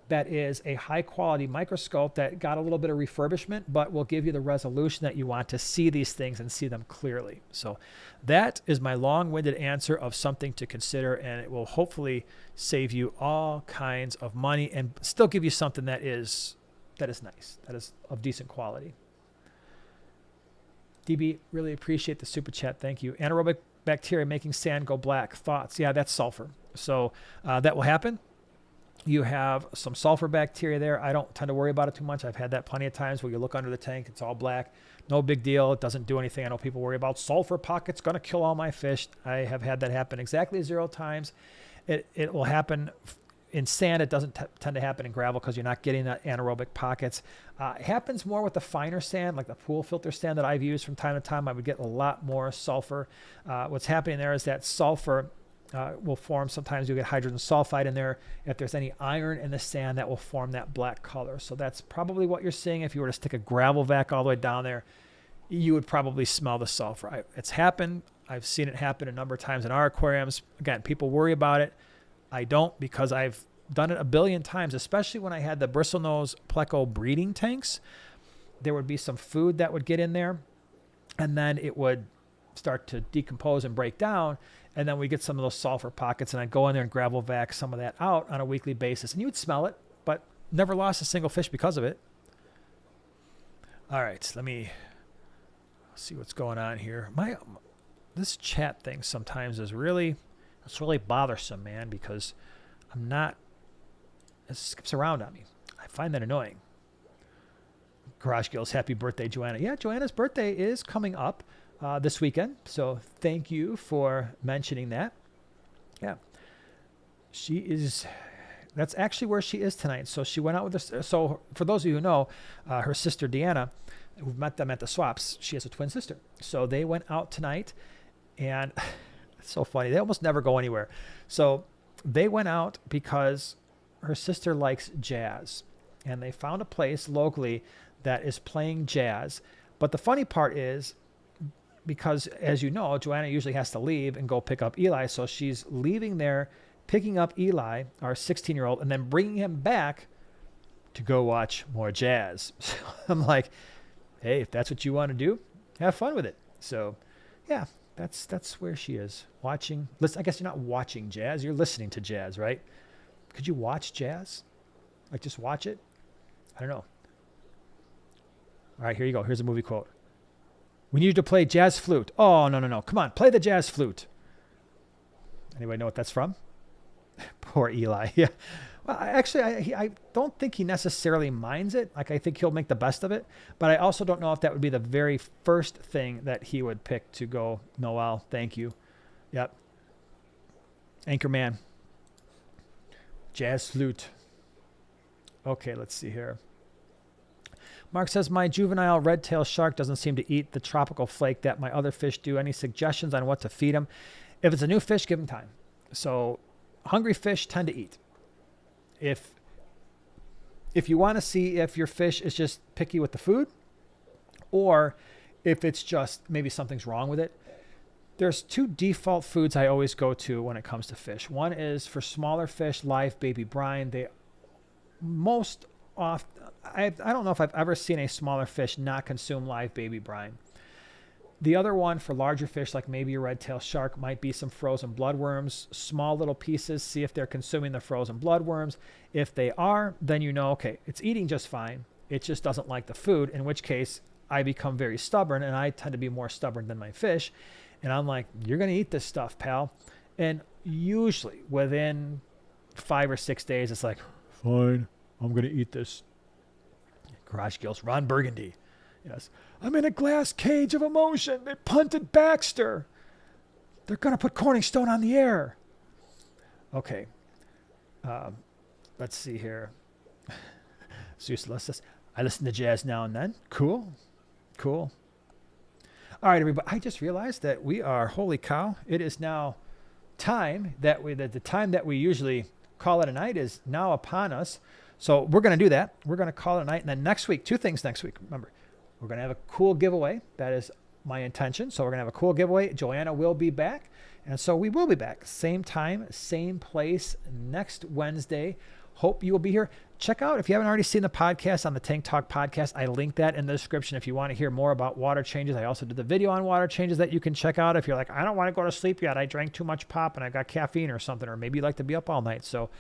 that is a high quality microscope that got a little bit of refurbishment, but will give you the resolution that you want to see these things and see them clearly. So that is my long-winded answer of something to consider, and it will hopefully save you all kinds of money and still give you something that is nice, that is of decent quality. DB, really appreciate the super chat. Thank you. Anaerobic bacteria making sand go black. Thoughts? Yeah, that's sulfur. So that will happen. You have some sulfur bacteria there. I don't tend to worry about it too much. I've had that plenty of times where you look under the tank, it's all black. No big deal. It doesn't do anything. I know people worry about sulfur pockets, going to kill all my fish. I have had that happen exactly 0 times. It will happen in sand. It doesn't tend to happen in gravel because you're not getting that anaerobic pockets. It happens more with the finer sand, like the pool filter sand that I've used from time to time. I would get a lot more sulfur. What's happening there is that sulfur will form. Sometimes you get hydrogen sulfide in there. If there's any iron in the sand, that will form that black color. So that's probably what you're seeing. If you were to stick a gravel vac all the way down there, you would probably smell the sulfur. It's happened. I've seen it happen a number of times in our aquariums. Again, people worry about it. I don't, because I've done it a billion times, especially when I had the bristlenose pleco breeding tanks. There would be some food that would get in there, and then it would start to decompose and break down. And then we get some of those sulfur pockets, and I'd go in there and gravel vac some of that out on a weekly basis. And you would smell it, but never lost a single fish because of it. All right, let me see what's going on here. This chat thing sometimes is really bothersome, man, because it skips around on me. I find that annoying. Garage Gills, happy birthday, Joanna. Yeah, Joanna's birthday is coming up this weekend, so thank you for mentioning that. Yeah, that's actually where she is tonight. So she went out with her. So for those of you who know, her sister Deanna, we've met them at the swaps. She has a twin sister. So they went out tonight, and it's so funny. They almost never go anywhere. So they went out because her sister likes jazz, and they found a place locally that is playing jazz. But the funny part is, because as you know, Joanna usually has to leave and go pick up Eli. So she's leaving there, picking up Eli, our 16-year-old, and then bringing him back to go watch more jazz. So I'm like, hey, if that's what you want to do, have fun with it. So yeah, that's where she is, watching. Listen, I guess you're not watching jazz, you're listening to jazz, right? Could you watch jazz? Like just watch it? I don't know. All right, here you go. Here's a movie quote. We need you to play jazz flute. Oh, no. Come on, play the jazz flute. Anybody know what that's from? Poor Eli. Yeah. Well, I don't think he necessarily minds it. Like, I think he'll make the best of it. But I also don't know if that would be the very first thing that he would pick to go, Noel, thank you. Yep. Anchorman. Jazz flute. Okay, let's see here. Mark says, my juvenile red-tailed shark doesn't seem to eat the tropical flake that my other fish do. Any suggestions on what to feed him? If it's a new fish, give him time. So hungry fish tend to eat. If you want to see if your fish is just picky with the food, or if it's just maybe something's wrong with it, there's two default foods I always go to when it comes to fish. One is for smaller fish, live baby brine. They most often, I don't know if I've ever seen a smaller fish not consume live baby brine. The other one for larger fish, like maybe a red-tailed shark, might be some frozen bloodworms, small little pieces. See if they're consuming the frozen bloodworms. If they are, then you know, okay, it's eating just fine. It just doesn't like the food, in which case I become very stubborn, and I tend to be more stubborn than my fish. And I'm like, you're going to eat this stuff, pal. And usually within 5 or 6 days, it's like, fine, I'm going to eat this. Garage Gills, Ron Burgundy. Yes. I'm in a glass cage of emotion. They punted Baxter. They're going to put Corning Stone on the air. Okay. Let's see here. I listen to jazz now and then. Cool. All right, everybody. I just realized that we are, holy cow, it is now time that the time that we usually call it a night is now upon us. So we're going to do that. We're going to call it a night. And then next week, 2 things next week. Remember, we're going to have a cool giveaway. That is my intention. So we're going to have a cool giveaway. Joanna will be back. And so we will be back. Same time, same place next Wednesday. Hope you will be here. Check out, if you haven't already seen the podcast on the Tank Talk podcast, I link that in the description if you want to hear more about water changes. I also did the video on water changes that you can check out if you're like, I don't want to go to sleep yet. I drank too much pop and I got caffeine or something, or maybe you like to be up all night. So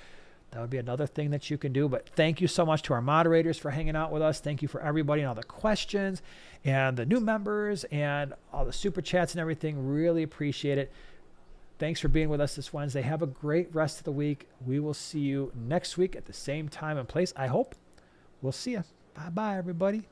that would be another thing that you can do. But thank you so much to our moderators for hanging out with us. Thank you for everybody and all the questions and the new members and all the super chats and everything. Really appreciate it. Thanks for being with us this Wednesday. Have a great rest of the week. We will see you next week at the same time and place. I hope. We'll see you. Bye-bye, everybody.